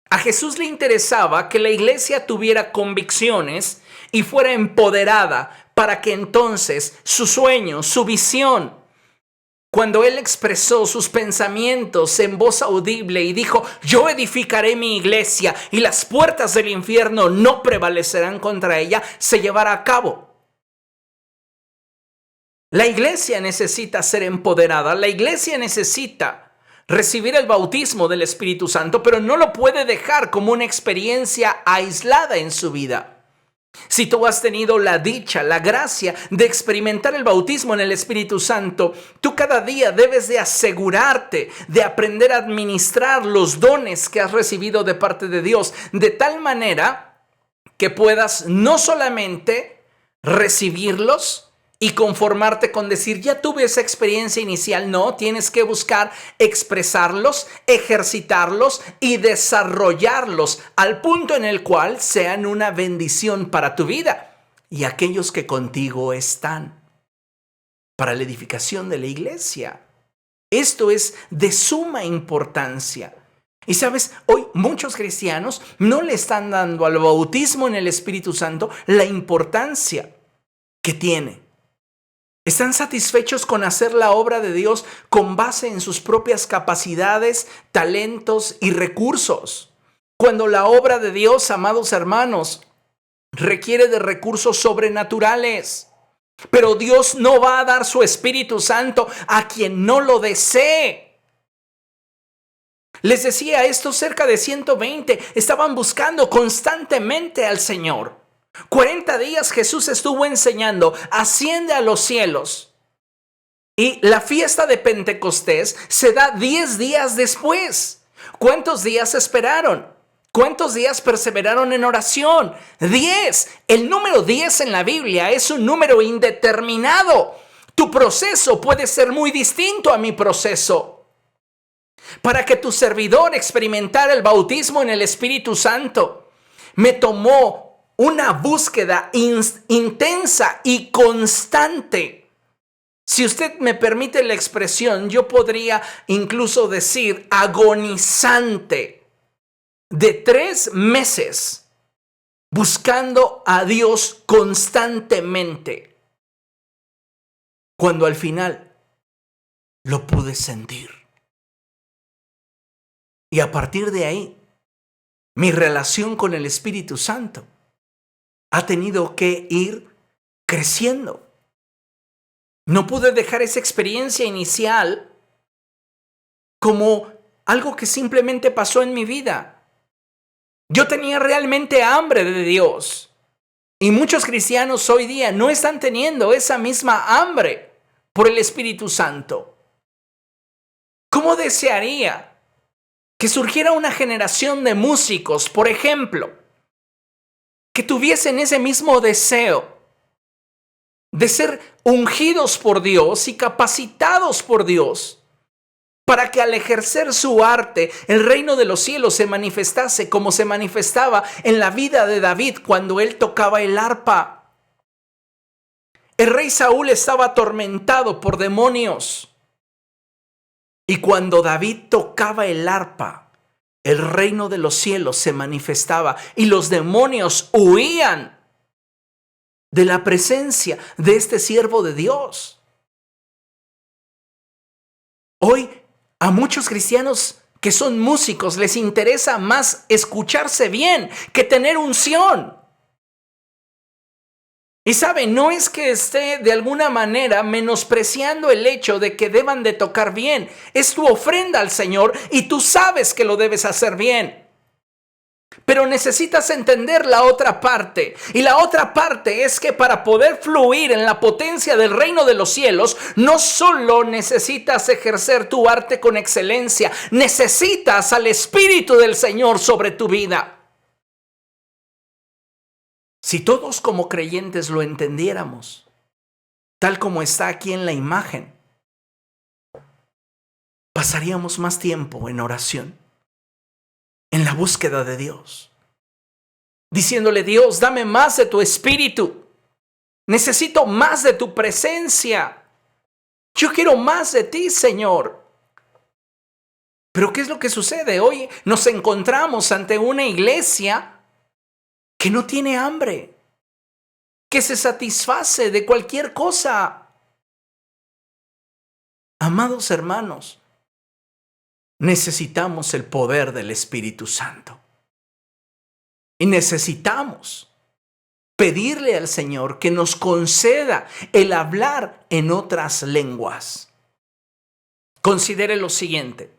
A Jesús le interesaba que la iglesia tuviera convicciones y fuera empoderada para que entonces su sueño, su visión, cuando Él expresó sus pensamientos en voz audible y dijo: yo edificaré mi iglesia y las puertas del infierno no prevalecerán contra ella, se llevará a cabo. La iglesia necesita ser empoderada, la iglesia necesita recibir el bautismo del Espíritu Santo, pero no lo puede dejar como una experiencia aislada en su vida. Si tú has tenido la dicha, la gracia de experimentar el bautismo en el Espíritu Santo, tú cada día debes de asegurarte de aprender a administrar los dones que has recibido de parte de Dios, de tal manera que puedas no solamente recibirlos y conformarte con decir: ya tuve esa experiencia inicial. No, tienes que buscar expresarlos, ejercitarlos y desarrollarlos al punto en el cual sean una bendición para tu vida y aquellos que contigo están, para la edificación de la iglesia. Esto es de suma importancia. Y sabes, hoy muchos cristianos no le están dando al bautismo en el Espíritu Santo la importancia que tiene. Están satisfechos con hacer la obra de Dios con base en sus propias capacidades, talentos y recursos. Cuando la obra de Dios, amados hermanos, requiere de recursos sobrenaturales. Pero Dios no va a dar su Espíritu Santo a quien no lo desee. Les decía, estos cerca de 120 estaban buscando constantemente al Señor. 40 días Jesús estuvo enseñando, asciende a los cielos. Y la fiesta de Pentecostés se da 10 días después. ¿Cuántos días esperaron? ¿Cuántos días perseveraron en oración? 10. El número 10 en la Biblia es un número indeterminado. Tu proceso puede ser muy distinto a mi proceso. Para que tu servidor experimentara el bautismo en el Espíritu Santo, me tomó una búsqueda intensa y constante. Si usted me permite la expresión, yo podría incluso decir agonizante, de 3 meses buscando a Dios constantemente, cuando al final lo pude sentir. Y a partir de ahí, mi relación con el Espíritu Santo ha tenido que ir creciendo. No pude dejar esa experiencia inicial como algo que simplemente pasó en mi vida. Yo tenía realmente hambre de Dios. Y muchos cristianos hoy día no están teniendo esa misma hambre por el Espíritu Santo. ¿Cómo desearía que surgiera una generación de músicos, por ejemplo, que tuviesen ese mismo deseo de ser ungidos por Dios y capacitados por Dios para que al ejercer su arte el reino de los cielos se manifestase como se manifestaba en la vida de David cuando él tocaba el arpa? El rey Saúl estaba atormentado por demonios y cuando David tocaba el arpa, el reino de los cielos se manifestaba y los demonios huían de la presencia de este siervo de Dios. Hoy a muchos cristianos que son músicos les interesa más escucharse bien que tener unción. Y sabe, no es que esté de alguna manera menospreciando el hecho de que deban de tocar bien. Es tu ofrenda al Señor y tú sabes que lo debes hacer bien. Pero necesitas entender la otra parte. Y la otra parte es que para poder fluir en la potencia del reino de los cielos, no solo necesitas ejercer tu arte con excelencia, necesitas al Espíritu del Señor sobre tu vida. Si todos como creyentes lo entendiéramos, tal como está aquí en la imagen, pasaríamos más tiempo en oración, en la búsqueda de Dios, diciéndole: Dios, dame más de tu Espíritu, necesito más de tu presencia, yo quiero más de ti, Señor. Pero ¿qué es lo que sucede? Hoy nos encontramos ante una iglesia que no tiene hambre, que se satisface de cualquier cosa. Amados hermanos, necesitamos el poder del Espíritu Santo. Y necesitamos pedirle al Señor que nos conceda el hablar en otras lenguas. Considere lo siguiente.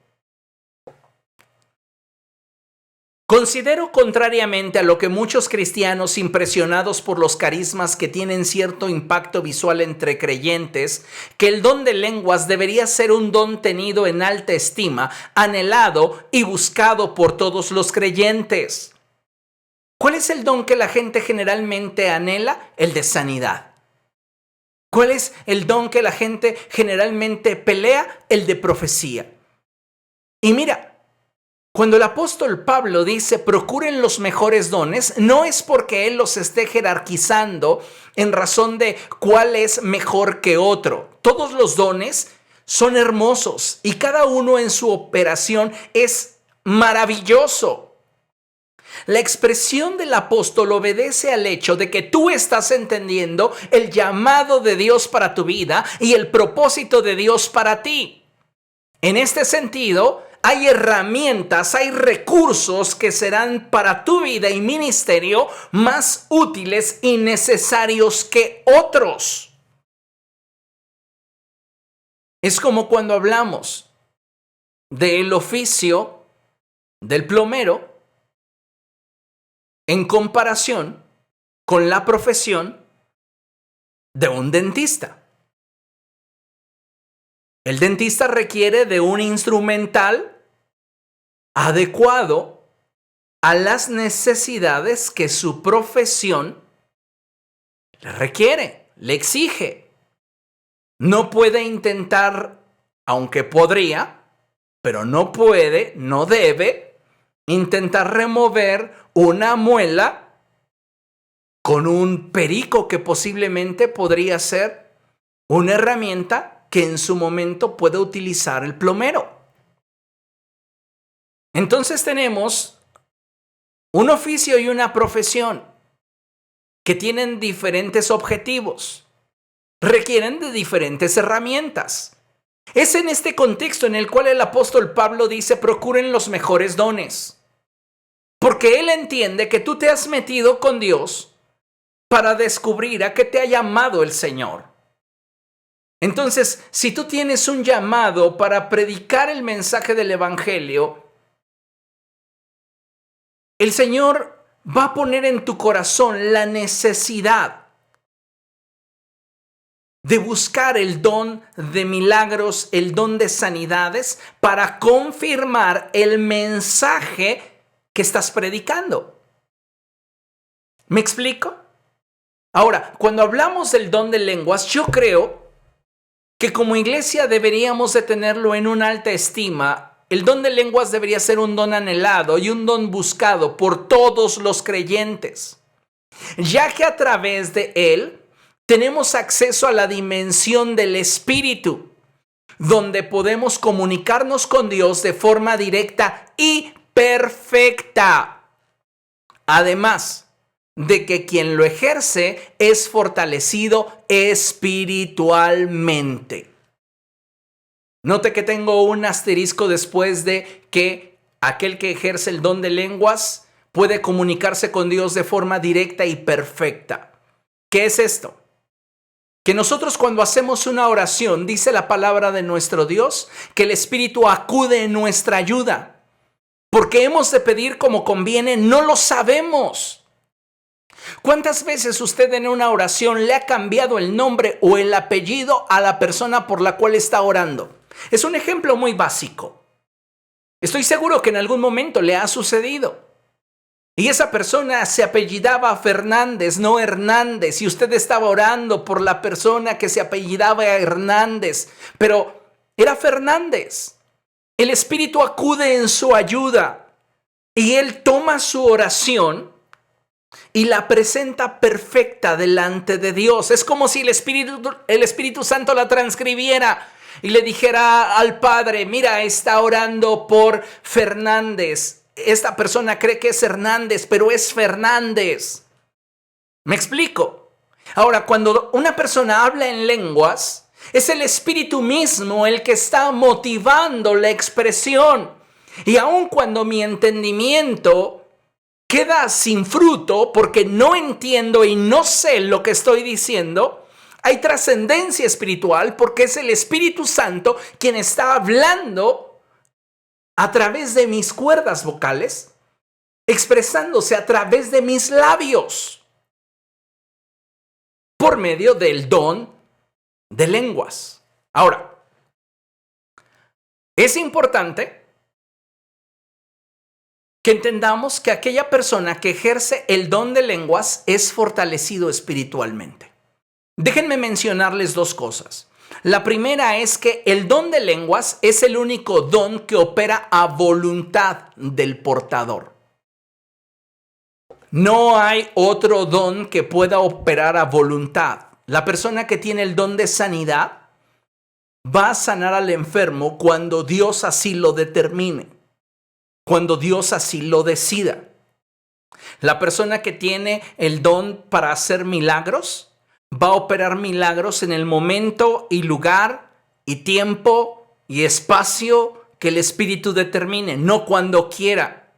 Considero, contrariamente a lo que muchos cristianos, impresionados por los carismas que tienen cierto impacto visual entre creyentes, que el don de lenguas debería ser un don tenido en alta estima, anhelado y buscado por todos los creyentes. ¿Cuál es el don que la gente generalmente anhela? El de sanidad. ¿Cuál es el don que la gente generalmente pelea? El de profecía. Y mira, cuando el apóstol Pablo dice procuren los mejores dones, no es porque él los esté jerarquizando en razón de cuál es mejor que otro. Todos los dones son hermosos y cada uno en su operación es maravilloso. La expresión del apóstol obedece al hecho de que tú estás entendiendo el llamado de Dios para tu vida y el propósito de Dios para ti. En este sentido, hay herramientas, hay recursos que serán para tu vida y ministerio más útiles y necesarios que otros. Es como cuando hablamos del oficio del plomero en comparación con la profesión de un dentista. El dentista requiere de un instrumental adecuado a las necesidades que su profesión le requiere, le exige. No puede intentar, aunque podría, pero no puede, no debe, intentar remover una muela con un perico que posiblemente podría ser una herramienta que en su momento puede utilizar el plomero. Entonces tenemos un oficio y una profesión que tienen diferentes objetivos, requieren de diferentes herramientas. Es en este contexto en el cual el apóstol Pablo dice: procuren los mejores dones, porque él entiende que tú te has metido con Dios para descubrir a qué te ha llamado el Señor. Entonces, si tú tienes un llamado para predicar el mensaje del Evangelio, el Señor va a poner en tu corazón la necesidad de buscar el don de milagros, el don de sanidades, para confirmar el mensaje que estás predicando. ¿Me explico? Ahora, cuando hablamos del don de lenguas, yo creo que como iglesia deberíamos de tenerlo en una alta estima. El don de lenguas debería ser un don anhelado y un don buscado por todos los creyentes, ya que a través de él tenemos acceso a la dimensión del Espíritu, donde podemos comunicarnos con Dios de forma directa y perfecta. Además de que quien lo ejerce es fortalecido espiritualmente. Note que tengo un asterisco después de que aquel que ejerce el don de lenguas puede comunicarse con Dios de forma directa y perfecta. ¿Qué es esto? Que nosotros cuando hacemos una oración, dice la palabra de nuestro Dios, que el Espíritu acude en nuestra ayuda. Porque hemos de pedir como conviene, no lo sabemos. ¿Cuántas veces usted en una oración le ha cambiado el nombre o el apellido a la persona por la cual está orando? Es un ejemplo muy básico. Estoy seguro que en algún momento le ha sucedido. Y esa persona se apellidaba Fernández, no Hernández. Y usted estaba orando por la persona que se apellidaba Hernández, pero era Fernández. El Espíritu acude en su ayuda y Él toma su oración y la presenta perfecta delante de Dios. Es como si el Espíritu Santo la transcribiera y le dijera al Padre: mira, está orando por Fernández. Esta persona cree que es Hernández, pero es Fernández. ¿Me explico? Ahora, cuando una persona habla en lenguas, es el Espíritu mismo el que está motivando la expresión. Y aun cuando mi entendimiento queda sin fruto porque no entiendo y no sé lo que estoy diciendo, hay trascendencia espiritual porque es el Espíritu Santo quien está hablando a través de mis cuerdas vocales, expresándose a través de mis labios, por medio del don de lenguas. Ahora, es importante que entendamos que aquella persona que ejerce el don de lenguas es fortalecido espiritualmente. Déjenme mencionarles dos cosas. La primera es que el don de lenguas es el único don que opera a voluntad del portador. No hay otro don que pueda operar a voluntad. La persona que tiene el don de sanidad va a sanar al enfermo cuando Dios así lo determine, cuando Dios así lo decida. La persona que tiene el don para hacer milagros va a operar milagros en el momento y lugar y tiempo y espacio que el Espíritu determine, no cuando quiera,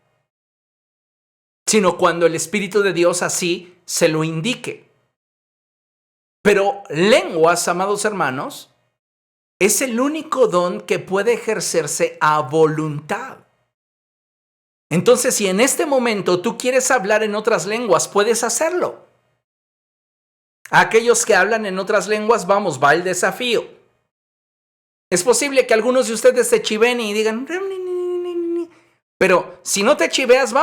sino cuando el Espíritu de Dios así se lo indique. Pero lenguas, amados hermanos, es el único don que puede ejercerse a voluntad. Entonces, si en este momento tú quieres hablar en otras lenguas, puedes hacerlo. A aquellos que hablan en otras lenguas, va el desafío. Es posible que algunos de ustedes se chiven y digan, pero si no te chiveas,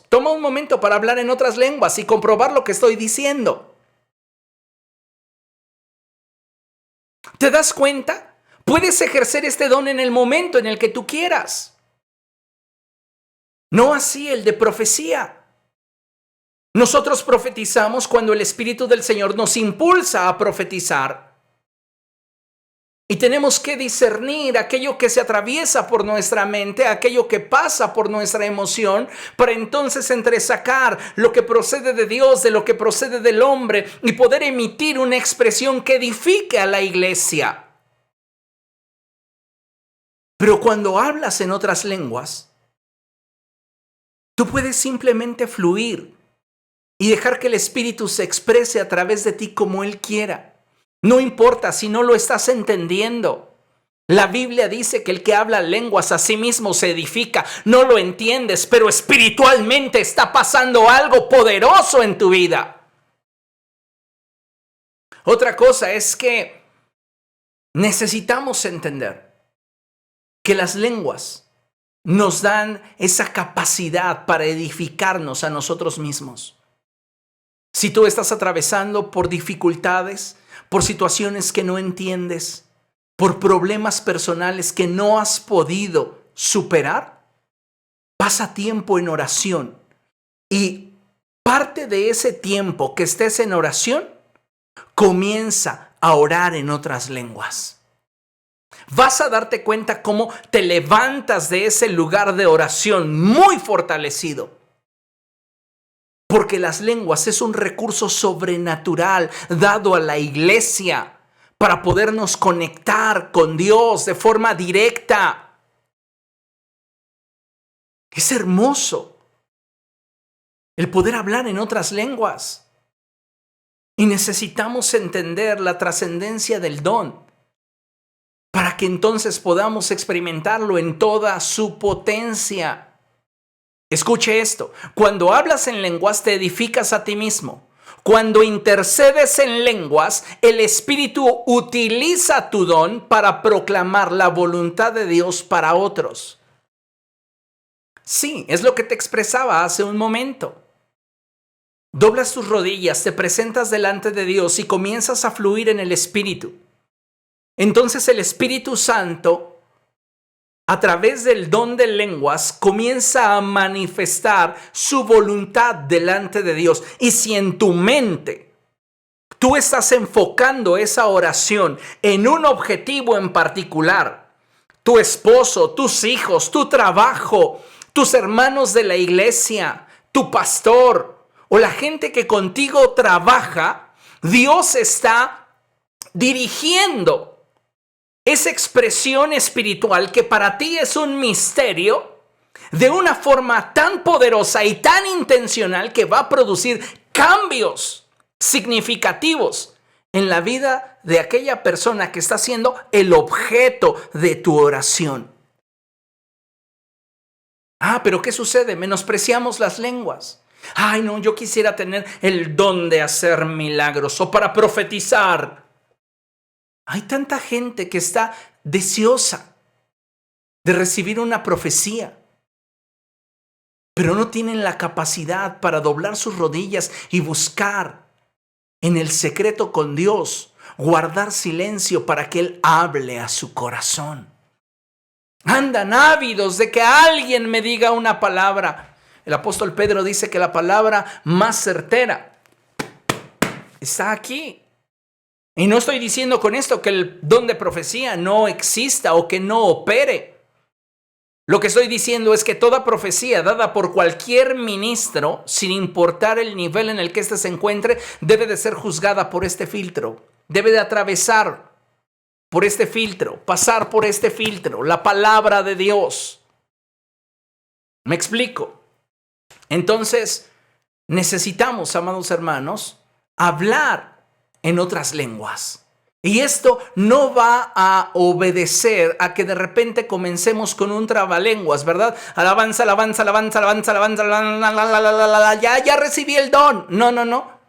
toma un momento para hablar en otras lenguas y comprobar lo que estoy diciendo. ¿Te das cuenta? Puedes ejercer este don en el momento en el que tú quieras. No así el de profecía. Nosotros profetizamos cuando el Espíritu del Señor nos impulsa a profetizar. Y tenemos que discernir aquello que se atraviesa por nuestra mente, aquello que pasa por nuestra emoción, para entonces entresacar lo que procede de Dios, de lo que procede del hombre, y poder emitir una expresión que edifique a la iglesia. Pero cuando hablas en otras lenguas, tú puedes simplemente fluir y dejar que el Espíritu se exprese a través de ti como Él quiera. No importa si no lo estás entendiendo. La Biblia dice que el que habla lenguas a sí mismo se edifica. No lo entiendes, pero espiritualmente está pasando algo poderoso en tu vida. Otra cosa es que necesitamos entender que las lenguas nos dan esa capacidad para edificarnos a nosotros mismos. Si tú estás atravesando por dificultades, por situaciones que no entiendes, por problemas personales que no has podido superar, pasa tiempo en oración. Y parte de ese tiempo que estés en oración, comienza a orar en otras lenguas. Vas a darte cuenta cómo te levantas de ese lugar de oración muy fortalecido. Porque las lenguas es un recurso sobrenatural dado a la iglesia para podernos conectar con Dios de forma directa. Es hermoso el poder hablar en otras lenguas. Y necesitamos entender la trascendencia del don para que entonces podamos experimentarlo en toda su potencia. Escuche esto, cuando hablas en lenguas te edificas a ti mismo. Cuando intercedes en lenguas, el Espíritu utiliza tu don para proclamar la voluntad de Dios para otros. Sí, es lo que te expresaba hace un momento. Doblas tus rodillas, te presentas delante de Dios y comienzas a fluir en el Espíritu. Entonces el Espíritu Santo, a través del don de lenguas, comienza a manifestar su voluntad delante de Dios. Y si en tu mente tú estás enfocando esa oración en un objetivo en particular, tu esposo, tus hijos, tu trabajo, tus hermanos de la iglesia, tu pastor o la gente que contigo trabaja, Dios está dirigiendo esa expresión espiritual que para ti es un misterio de una forma tan poderosa y tan intencional que va a producir cambios significativos en la vida de aquella persona que está siendo el objeto de tu oración. Pero ¿qué sucede? Menospreciamos las lenguas. Ay, no, yo quisiera tener el don de hacer milagros o para profetizar. Hay tanta gente que está deseosa de recibir una profecía, pero no tienen la capacidad para doblar sus rodillas y buscar en el secreto con Dios, guardar silencio para que Él hable a su corazón. Andan ávidos de que alguien me diga una palabra. El apóstol Pedro dice que la palabra más certera está aquí. Y no estoy diciendo con esto que el don de profecía no exista o que no opere. Lo que estoy diciendo es que toda profecía dada por cualquier ministro, sin importar el nivel en el que éste se encuentre, debe de ser juzgada por este filtro. Debe de atravesar por este filtro, pasar por este filtro, la palabra de Dios. ¿Me explico? Entonces, necesitamos, amados hermanos, hablar en otras lenguas. Y esto no va a obedecer a que de repente comencemos con un trabalenguas, ¿verdad? Alabanza, alabanza, alabanza, alabanza, alabanza, ya recibí el don. No.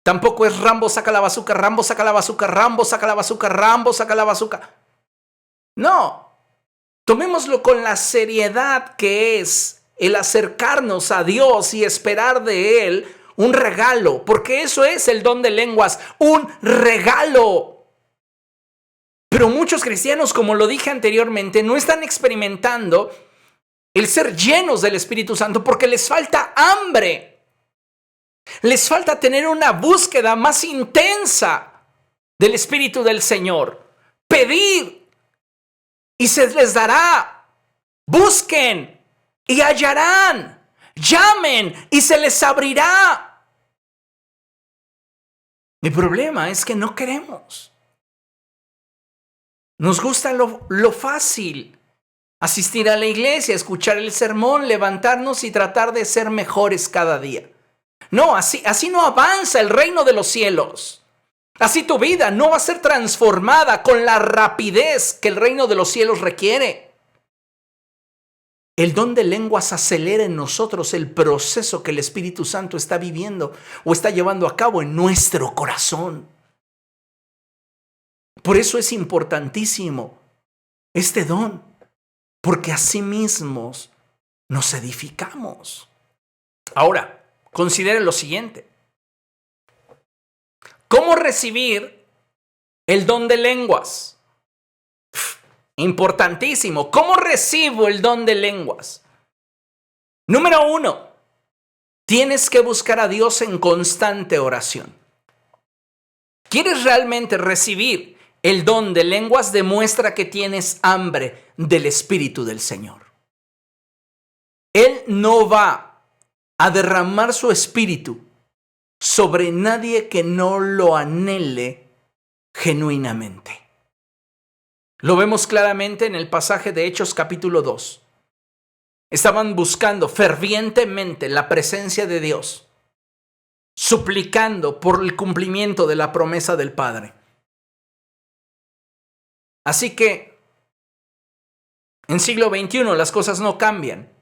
Tampoco es Rambo saca la bazuca, Rambo saca la bazuca, Rambo saca la bazuca, Rambo saca la bazuca. No. Tomémoslo con la seriedad que es el acercarnos a Dios y esperar de Él un regalo, porque eso es el don de lenguas, un regalo. Pero muchos cristianos, como lo dije anteriormente, no están experimentando el ser llenos del Espíritu Santo porque les falta hambre. Les falta tener una búsqueda más intensa del Espíritu del Señor. Pedid y se les dará. Busquen y hallarán. Llamen y se les abrirá. Mi problema es que no queremos. Nos gusta lo fácil. Asistir a la iglesia, escuchar el sermón, levantarnos y tratar de ser mejores cada día. No, así no avanza el reino de los cielos. Así tu vida no va a ser transformada con la rapidez que el reino de los cielos requiere. El don de lenguas acelera en nosotros el proceso que el Espíritu Santo está viviendo o está llevando a cabo en nuestro corazón. Por eso es importantísimo este don, porque así mismos nos edificamos. Ahora, considere lo siguiente. ¿Cómo recibir el don de lenguas? Importantísimo. ¿Cómo recibo el don de lenguas? Número 1, tienes que buscar a Dios en constante oración. ¿Quieres realmente recibir el don de lenguas? Demuestra que tienes hambre del Espíritu del Señor. Él no va a derramar su Espíritu sobre nadie que no lo anhele genuinamente. Lo vemos claramente en el pasaje de Hechos capítulo 2. Estaban buscando fervientemente la presencia de Dios, suplicando por el cumplimiento de la promesa del Padre. Así que en siglo XXI las cosas no cambian.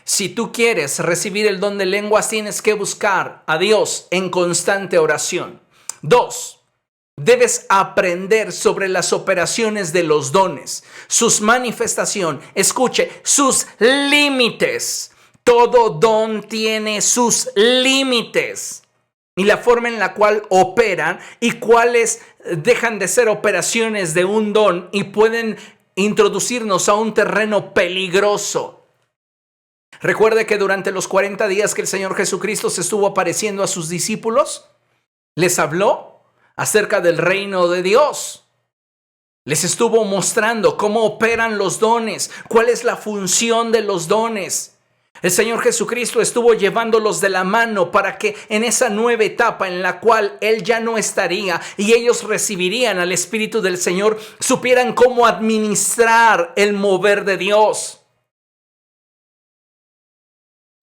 Si tú quieres recibir el don de lenguas, tienes que buscar a Dios en constante oración. 2, debes aprender sobre las operaciones de los dones, sus manifestaciones, escuche, sus límites. Todo don tiene sus límites y la forma en la cual operan y cuáles dejan de ser operaciones de un don y pueden introducirnos a un terreno peligroso. Recuerde que durante los 40 días que el Señor Jesucristo se estuvo apareciendo a sus discípulos, les habló acerca del reino de Dios. Les estuvo mostrando cómo operan los dones, cuál es la función de los dones. El Señor Jesucristo estuvo llevándolos de la mano para que en esa nueva etapa en la cual Él ya no estaría y ellos recibirían al Espíritu del Señor, supieran cómo administrar el mover de Dios.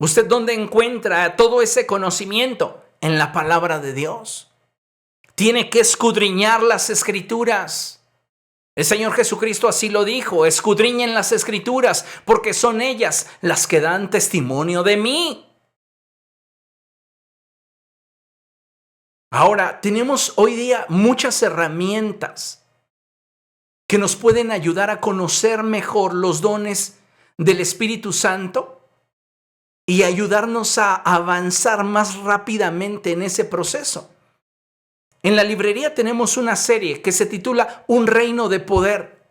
¿Usted dónde encuentra todo ese conocimiento? En la palabra de Dios. Tiene que escudriñar las Escrituras. El Señor Jesucristo así lo dijo: escudriñen las Escrituras, porque son ellas las que dan testimonio de mí. Ahora, tenemos hoy día muchas herramientas que nos pueden ayudar a conocer mejor los dones del Espíritu Santo y ayudarnos a avanzar más rápidamente en ese proceso. En la librería tenemos una serie que se titula Un reino de poder.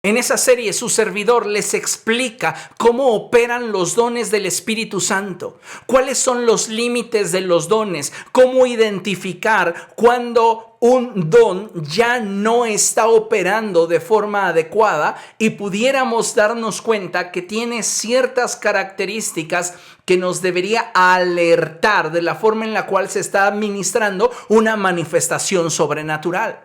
En esa serie su servidor les explica cómo operan los dones del Espíritu Santo, cuáles son los límites de los dones, cómo identificar cuando un don ya no está operando de forma adecuada y pudiéramos darnos cuenta que tiene ciertas características que nos debería alertar de la forma en la cual se está administrando una manifestación sobrenatural.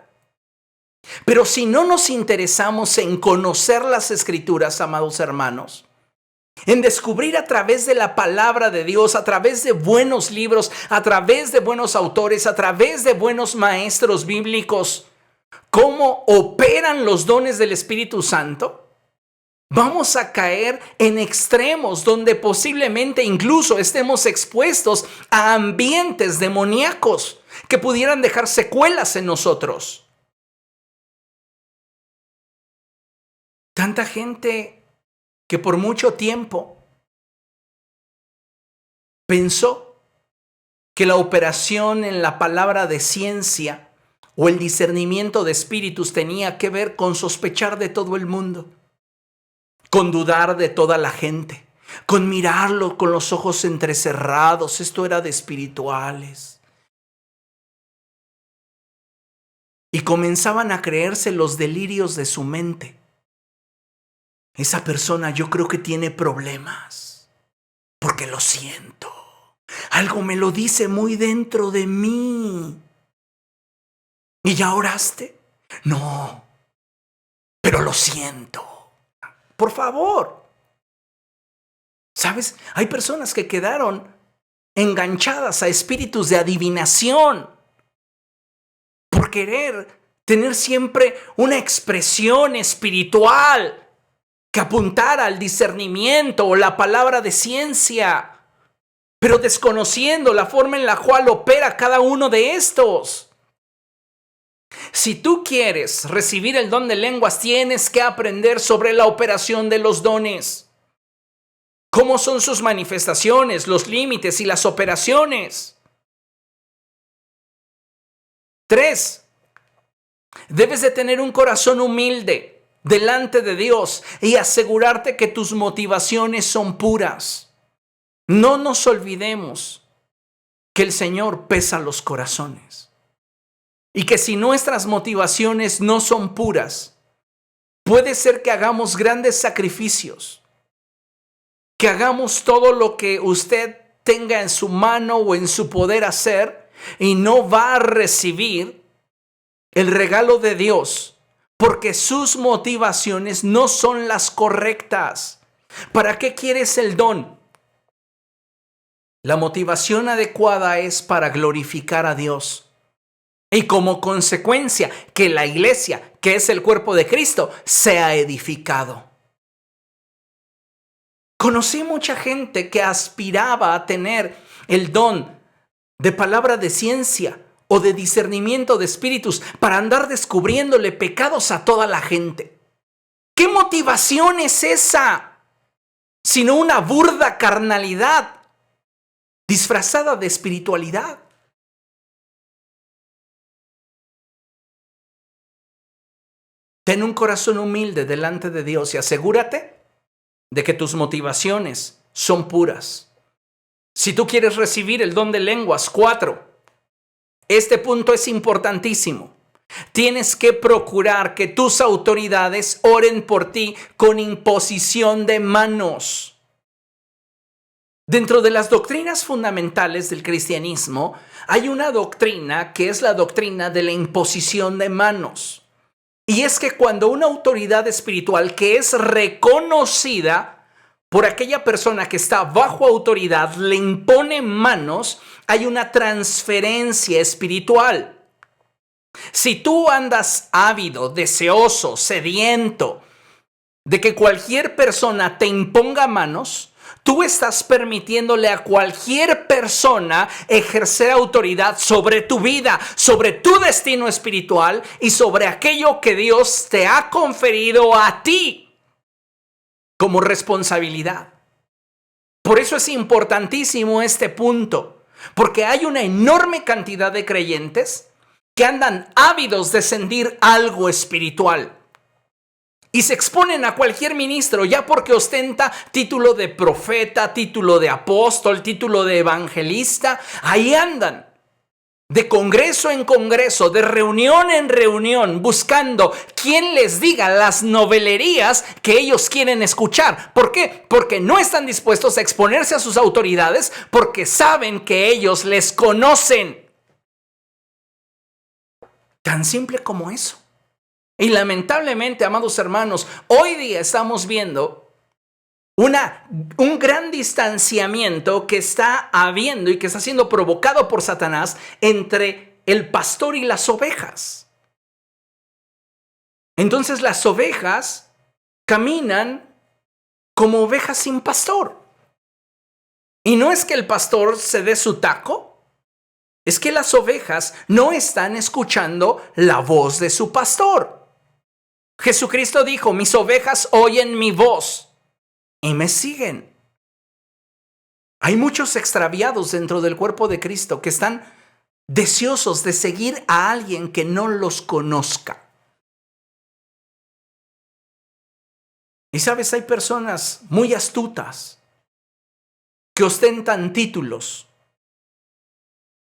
Pero si no nos interesamos en conocer las Escrituras, amados hermanos, en descubrir a través de la palabra de Dios, a través de buenos libros, a través de buenos autores, a través de buenos maestros bíblicos, cómo operan los dones del Espíritu Santo, vamos a caer en extremos donde posiblemente incluso estemos expuestos a ambientes demoníacos que pudieran dejar secuelas en nosotros. Tanta gente que por mucho tiempo pensó que la operación en la palabra de ciencia o el discernimiento de espíritus tenía que ver con sospechar de todo el mundo, con dudar de toda la gente, con mirarlo con los ojos entrecerrados. Esto era de espirituales. y comenzaban a creerse los delirios de su mente. Esa persona yo creo que tiene problemas, porque lo siento. Algo me lo dice muy dentro de mí. ¿Y ya oraste? No, pero lo siento. Por favor. ¿Sabes? Hay personas que quedaron enganchadas a espíritus de adivinación por querer tener siempre una expresión espiritual que apuntara al discernimiento o la palabra de ciencia, pero desconociendo la forma en la cual opera cada uno de estos. Si tú quieres recibir el don de lenguas, tienes que aprender sobre la operación de los dones. ¿Cómo son sus manifestaciones, los límites y las operaciones? 3. Debes de tener un corazón humilde delante de Dios y asegurarte que tus motivaciones son puras. No nos olvidemos que el Señor pesa los corazones y que si nuestras motivaciones no son puras, puede ser que hagamos grandes sacrificios, que hagamos todo lo que usted tenga en su mano o en su poder hacer y no va a recibir el regalo de Dios porque sus motivaciones no son las correctas. ¿Para qué quieres el don? La motivación adecuada es para glorificar a Dios. Y como consecuencia, que la iglesia, que es el cuerpo de Cristo, sea edificado. Conocí mucha gente que aspiraba a tener el don de palabra de ciencia o de discernimiento de espíritus para andar descubriéndole pecados a toda la gente. ¿Qué motivación es esa? Sino una burda carnalidad disfrazada de espiritualidad. Ten un corazón humilde delante de Dios y asegúrate de que tus motivaciones son puras. Si tú quieres recibir el don de lenguas, 4. Este punto es importantísimo. Tienes que procurar que tus autoridades oren por ti con imposición de manos. Dentro de las doctrinas fundamentales del cristianismo, hay una doctrina que es la doctrina de la imposición de manos. Y es que cuando una autoridad espiritual que es reconocida por aquella persona que está bajo autoridad le impone manos, hay una transferencia espiritual. Si tú andas ávido, deseoso, sediento de que cualquier persona te imponga manos, tú estás permitiéndole a cualquier persona ejercer autoridad sobre tu vida, sobre tu destino espiritual y sobre aquello que Dios te ha conferido a ti como responsabilidad. Por eso es importantísimo este punto, porque hay una enorme cantidad de creyentes que andan ávidos de sentir algo espiritual. Y se exponen a cualquier ministro ya porque ostenta título de profeta, título de apóstol, título de evangelista. Ahí andan, de congreso en congreso, de reunión en reunión, buscando quien les diga las novelerías que ellos quieren escuchar. ¿Por qué? Porque no están dispuestos a exponerse a sus autoridades porque saben que ellos les conocen. Tan simple como eso. Y lamentablemente, amados hermanos, hoy día estamos viendo un gran distanciamiento que está habiendo y que está siendo provocado por Satanás entre el pastor y las ovejas. Entonces las ovejas caminan como ovejas sin pastor. Y no es que el pastor se dé su taco, es que las ovejas no están escuchando la voz de su pastor. Jesucristo dijo, mis ovejas oyen mi voz y me siguen. Hay muchos extraviados dentro del cuerpo de Cristo que están deseosos de seguir a alguien que no los conozca. Y sabes, hay personas muy astutas que ostentan títulos,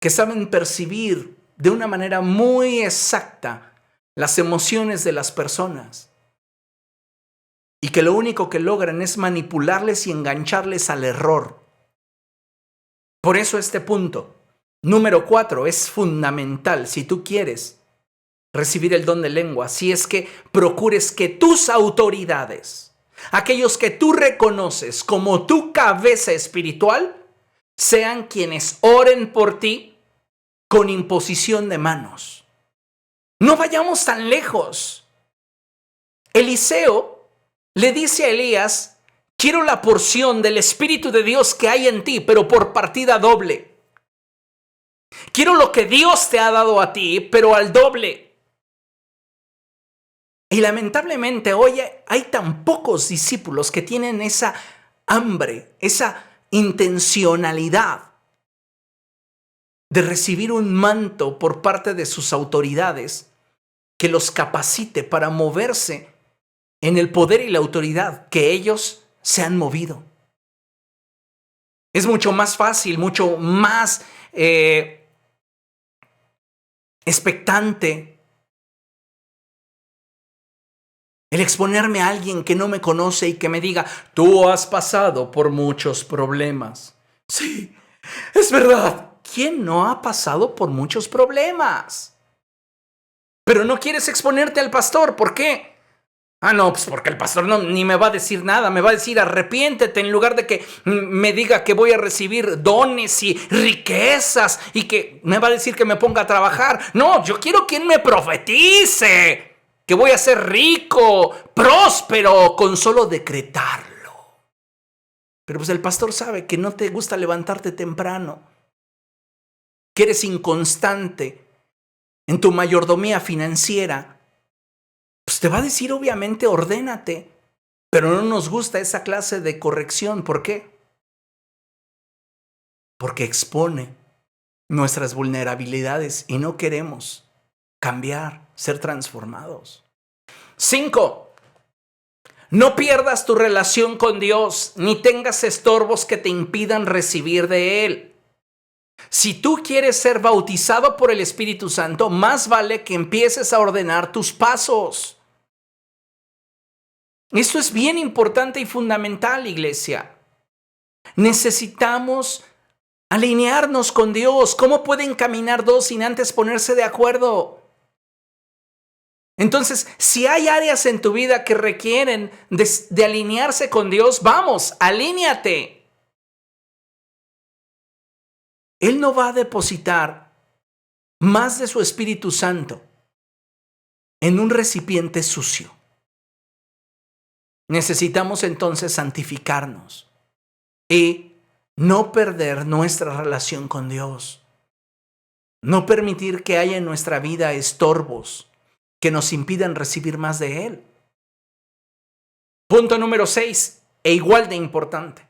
que saben percibir de una manera muy exacta las emociones de las personas y que lo único que logran es manipularles y engancharles al error. Por eso este punto, número 4, es fundamental si tú quieres recibir el don de lengua, si es que procures que tus autoridades, aquellos que tú reconoces como tu cabeza espiritual, sean quienes oren por ti con imposición de manos. No vayamos tan lejos. Eliseo le dice a Elías: quiero la porción del Espíritu de Dios que hay en ti, pero por partida doble. Quiero lo que Dios te ha dado a ti, pero al doble. Y lamentablemente hoy hay tan pocos discípulos que tienen esa hambre, esa intencionalidad de recibir un manto por parte de sus autoridades que los capacite para moverse en el poder y la autoridad que ellos se han movido. Es mucho más fácil, mucho más expectante el exponerme a alguien que no me conoce y que me diga: tú has pasado por muchos problemas. Sí, es verdad. ¿Quién no ha pasado por muchos problemas? Pero no quieres exponerte al pastor. ¿Por qué? No, pues porque el pastor ni me va a decir nada. Me va a decir: arrepiéntete, en lugar de que me diga que voy a recibir dones y riquezas y que me va a decir que me ponga a trabajar. No, yo quiero quien me profetice que voy a ser rico, próspero, con solo decretarlo. Pero pues el pastor sabe que no te gusta levantarte temprano, que eres inconstante en tu mayordomía financiera. Pues te va a decir, obviamente, ordénate, pero no nos gusta esa clase de corrección. ¿Por qué? Porque expone nuestras vulnerabilidades y no queremos cambiar, ser transformados. 5. No pierdas tu relación con Dios, ni tengas estorbos que te impidan recibir de Él. Si tú quieres ser bautizado por el Espíritu Santo, más vale que empieces a ordenar tus pasos. Esto es bien importante y fundamental, iglesia. Necesitamos alinearnos con Dios. ¿Cómo pueden caminar dos sin antes ponerse de acuerdo? Entonces, si hay áreas en tu vida que requieren de alinearse con Dios, vamos, alíñate. Él no va a depositar más de su Espíritu Santo en un recipiente sucio. Necesitamos entonces santificarnos y no perder nuestra relación con Dios. No permitir que haya en nuestra vida estorbos que nos impidan recibir más de Él. Punto número 6, e igual de importante.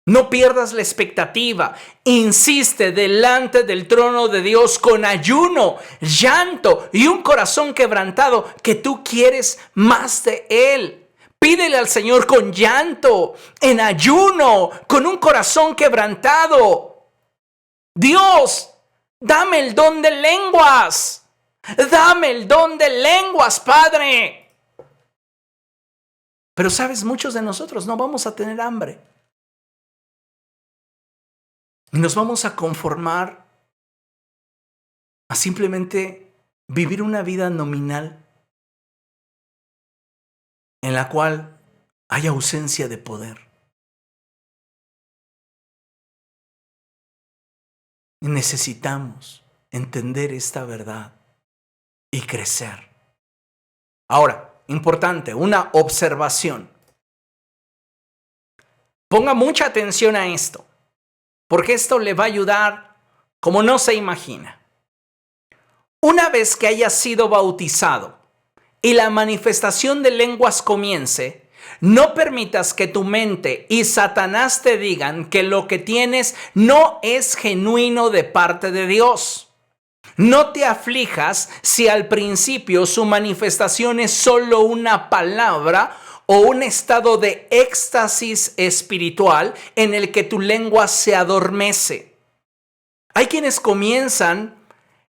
No pierdas la expectativa. Insiste delante del trono de Dios con ayuno, llanto y un corazón quebrantado que tú quieres más de Él. Pídele al Señor con llanto, en ayuno, con un corazón quebrantado. Dios, dame el don de lenguas. Dame el don de lenguas, Padre. Pero sabes, muchos de nosotros no vamos a tener hambre. Y nos vamos a conformar a simplemente vivir una vida nominal en la cual hay ausencia de poder. Y necesitamos entender esta verdad y crecer. Ahora, importante, una observación. Ponga mucha atención a esto, porque esto le va a ayudar como no se imagina. Una vez que hayas sido bautizado y la manifestación de lenguas comience, no permitas que tu mente y Satanás te digan que lo que tienes no es genuino de parte de Dios. No te aflijas si al principio su manifestación es solo una palabra o un estado de éxtasis espiritual en el que tu lengua se adormece. Hay quienes comienzan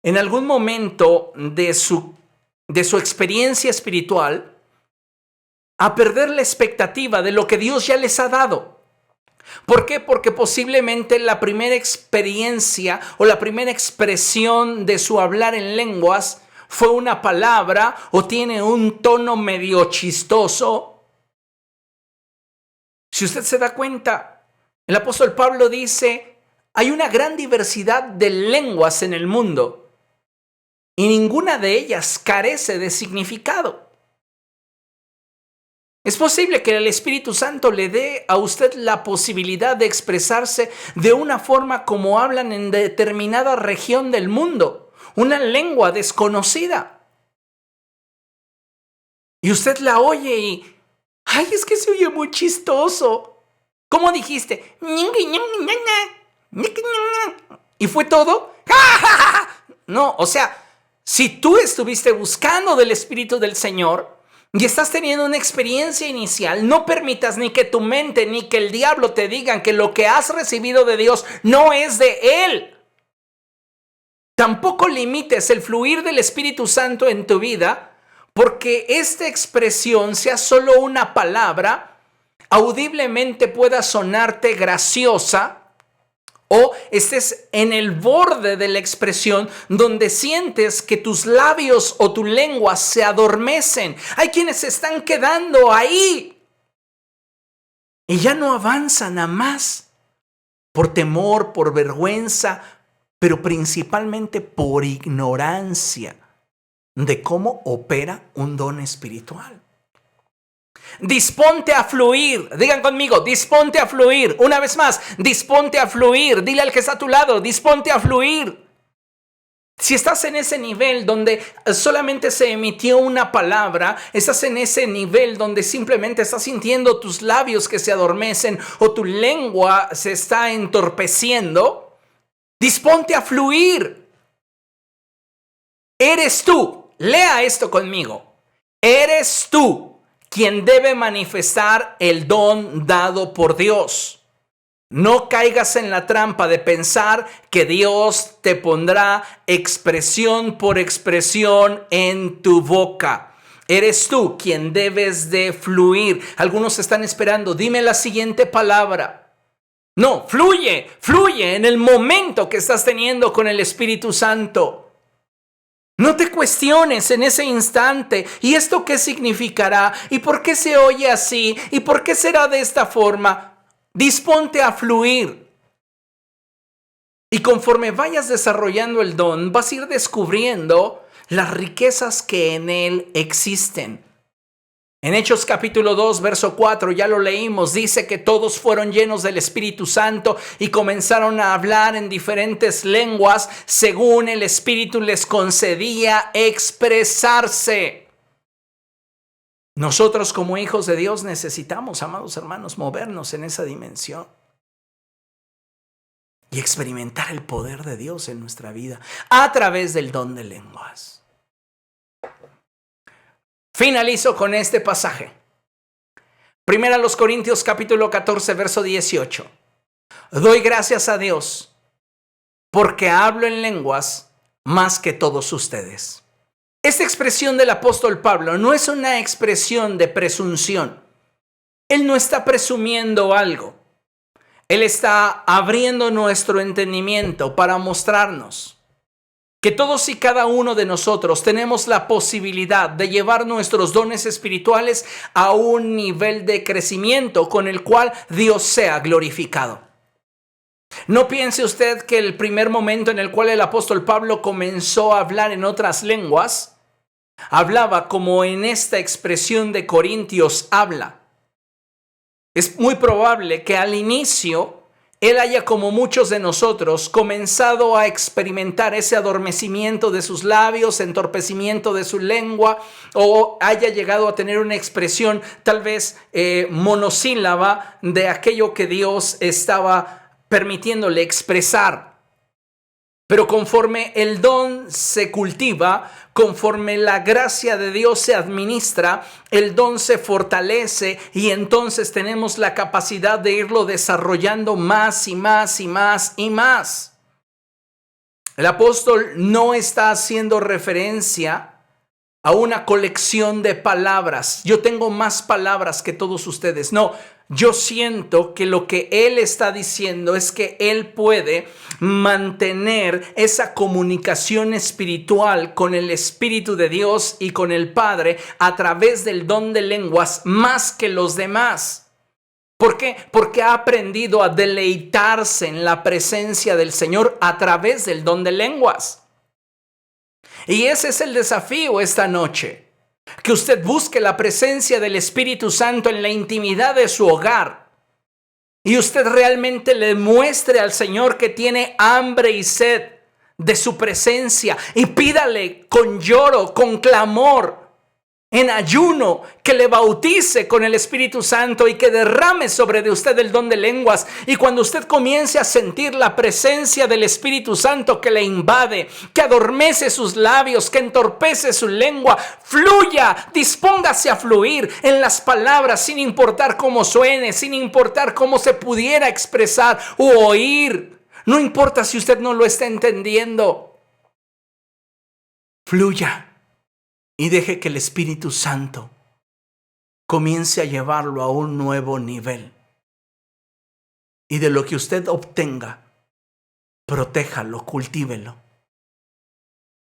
en algún momento de su de su experiencia espiritual a perder la expectativa de lo que Dios ya les ha dado. ¿Por qué? Porque posiblemente la primera experiencia o la primera expresión de su hablar en lenguas fue una palabra o tiene un tono medio chistoso. Si usted se da cuenta, el apóstol Pablo dice, hay una gran diversidad de lenguas en el mundo y ninguna de ellas carece de significado. Es posible que el Espíritu Santo le dé a usted la posibilidad de expresarse de una forma como hablan en determinada región del mundo, una lengua desconocida. Y usted la oye y, ¡ay, es que se oye muy chistoso! ¿Cómo dijiste? ¿Y fue todo? No, o sea, si tú estuviste buscando del Espíritu del Señor y estás teniendo una experiencia inicial, no permitas ni que tu mente ni que el diablo te digan que lo que has recibido de Dios no es de Él. Tampoco limites el fluir del Espíritu Santo en tu vida, porque esta expresión, sea solo una palabra, audiblemente pueda sonarte graciosa, o estés en el borde de la expresión donde sientes que tus labios o tu lengua se adormecen. Hay quienes se están quedando ahí y ya no avanzan a más por temor, por vergüenza, pero principalmente por ignorancia de cómo opera un don espiritual. Disponte a fluir. Digan conmigo, disponte a fluir. Una vez más, disponte a fluir. Dile al que está a tu lado, disponte a fluir. Si estás en ese nivel donde solamente se emitió una palabra, estás en ese nivel donde simplemente estás sintiendo tus labios que se adormecen o tu lengua se está entorpeciendo, disponte a fluir. Eres tú. Lea esto conmigo. Eres tú quien debe manifestar el don dado por Dios. No caigas en la trampa de pensar que Dios te pondrá expresión por expresión en tu boca. Eres tú quien debes de fluir. Algunos están esperando, dime la siguiente palabra. No, fluye en el momento que estás teniendo con el Espíritu Santo. No te cuestiones en ese instante, ¿y esto qué significará? ¿Y por qué se oye así? ¿Y por qué será de esta forma? Disponte a fluir. Y conforme vayas desarrollando el don, vas a ir descubriendo las riquezas que en él existen. En Hechos capítulo 2, verso 4, ya lo leímos, dice que todos fueron llenos del Espíritu Santo y comenzaron a hablar en diferentes lenguas según el Espíritu les concedía expresarse. Nosotros como hijos de Dios necesitamos, amados hermanos, movernos en esa dimensión y experimentar el poder de Dios en nuestra vida a través del don de lenguas. Finalizo con este pasaje. Primera a los Corintios capítulo 14, verso 18. Doy gracias a Dios porque hablo en lenguas más que todos ustedes. Esta expresión del apóstol Pablo no es una expresión de presunción. Él no está presumiendo algo. Él está abriendo nuestro entendimiento para mostrarnos que todos y cada uno de nosotros tenemos la posibilidad de llevar nuestros dones espirituales a un nivel de crecimiento con el cual Dios sea glorificado. No piense usted que el primer momento en el cual el apóstol Pablo comenzó a hablar en otras lenguas, hablaba como en esta expresión de Corintios habla. Es muy probable que al inicio él haya, como muchos de nosotros, comenzado a experimentar ese adormecimiento de sus labios, entorpecimiento de su lengua, o haya llegado a tener una expresión tal vez monosílaba de aquello que Dios estaba permitiéndole expresar. Pero conforme el don se cultiva, conforme la gracia de Dios se administra, el don se fortalece y entonces tenemos la capacidad de irlo desarrollando más y más y más y más. El apóstol no está haciendo referencia a una colección de palabras. Yo tengo más palabras que todos ustedes. No, yo siento que lo que Él está diciendo es que Él puede mantener esa comunicación espiritual con el Espíritu de Dios y con el Padre a través del don de lenguas más que los demás. ¿Por qué? Porque ha aprendido a deleitarse en la presencia del Señor a través del don de lenguas. Y ese es el desafío esta noche, que usted busque la presencia del Espíritu Santo en la intimidad de su hogar y usted realmente le muestre al Señor que tiene hambre y sed de su presencia y pídale con lloro, con clamor, en ayuno, que le bautice con el Espíritu Santo y que derrame sobre de usted el don de lenguas. Y cuando usted comience a sentir la presencia del Espíritu Santo que le invade, que adormece sus labios, que entorpece su lengua, fluya, dispóngase a fluir en las palabras sin importar cómo suene, sin importar cómo se pudiera expresar u oír. No importa si usted no lo está entendiendo. Fluya. Y deje que el Espíritu Santo comience a llevarlo a un nuevo nivel. Y de lo que usted obtenga, protéjalo, cultívelo.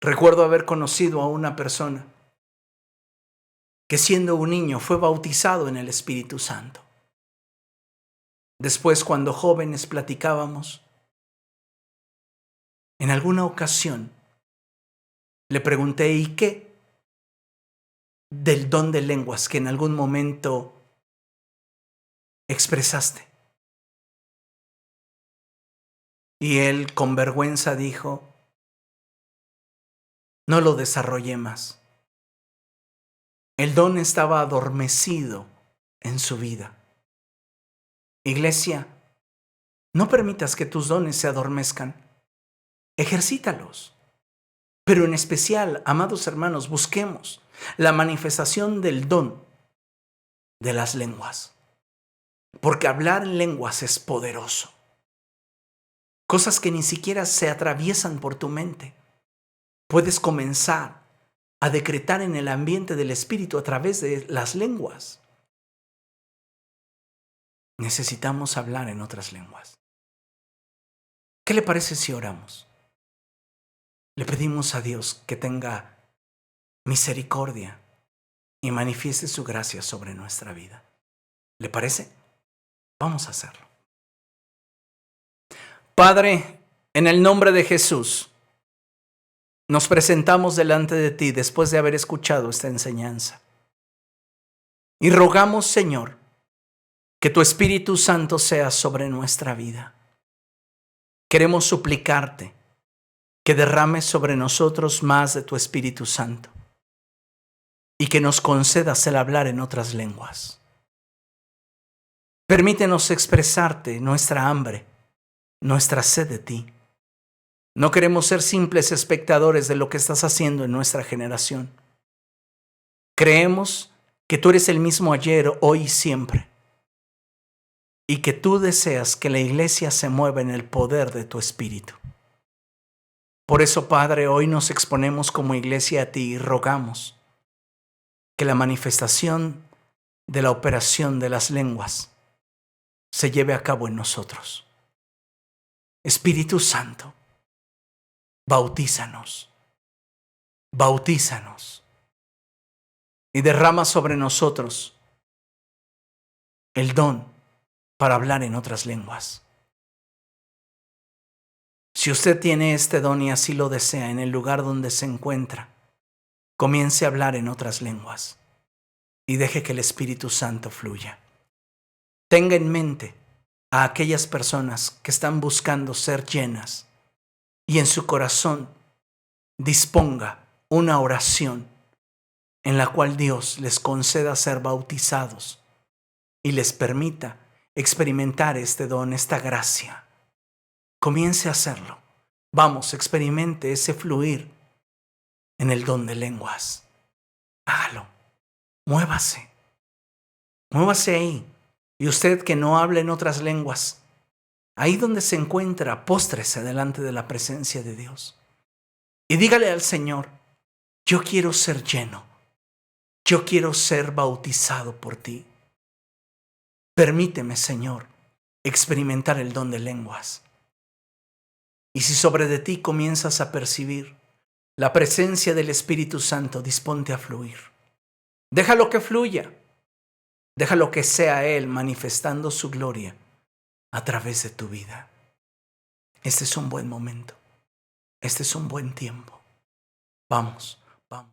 Recuerdo haber conocido a una persona que siendo un niño fue bautizado en el Espíritu Santo. Después, cuando jóvenes platicábamos, en alguna ocasión le pregunté, ¿y qué del don de lenguas que en algún momento expresaste? Y él con vergüenza dijo, no lo desarrollé más. El don estaba adormecido en su vida. Iglesia, no permitas que tus dones se adormezcan. Ejercítalos. Pero en especial, amados hermanos, busquemos la manifestación del don de las lenguas. Porque hablar en lenguas es poderoso. Cosas que ni siquiera se atraviesan por tu mente. Puedes comenzar a decretar en el ambiente del Espíritu a través de las lenguas. Necesitamos hablar en otras lenguas. ¿Qué le parece si oramos? Le pedimos a Dios que tenga misericordia y manifieste su gracia sobre nuestra vida. ¿Le parece? Vamos a hacerlo. Padre, en el nombre de Jesús, nos presentamos delante de ti después de haber escuchado esta enseñanza. Y rogamos, Señor, que tu Espíritu Santo sea sobre nuestra vida. Queremos suplicarte que derrames sobre nosotros más de tu Espíritu Santo y que nos concedas el hablar en otras lenguas. Permítenos expresarte nuestra hambre, nuestra sed de ti. No queremos ser simples espectadores de lo que estás haciendo en nuestra generación. Creemos que tú eres el mismo ayer, hoy y siempre, y que tú deseas que la iglesia se mueva en el poder de tu Espíritu. Por eso, Padre, hoy nos exponemos como iglesia a ti y rogamos que la manifestación de la operación de las lenguas se lleve a cabo en nosotros. Espíritu Santo, bautízanos, bautízanos y derrama sobre nosotros el don para hablar en otras lenguas. Si usted tiene este don y así lo desea en el lugar donde se encuentra, comience a hablar en otras lenguas y deje que el Espíritu Santo fluya. Tenga en mente a aquellas personas que están buscando ser llenas y en su corazón disponga una oración en la cual Dios les conceda ser bautizados y les permita experimentar este don, esta gracia. Comience a hacerlo. Vamos, experimente ese fluir en el don de lenguas. Hágalo. Muévase. Muévase ahí. Y usted que no habla en otras lenguas, ahí donde se encuentra, póstrese delante de la presencia de Dios. Y dígale al Señor, Yo quiero ser lleno. Yo quiero ser bautizado por ti. Permíteme, Señor, experimentar el don de lenguas. Y si sobre de ti comienzas a percibir la presencia del Espíritu Santo, disponte a fluir. Déjalo que fluya. Déjalo que sea Él manifestando su gloria a través de tu vida. Este es un buen momento. Este es un buen tiempo. Vamos, vamos.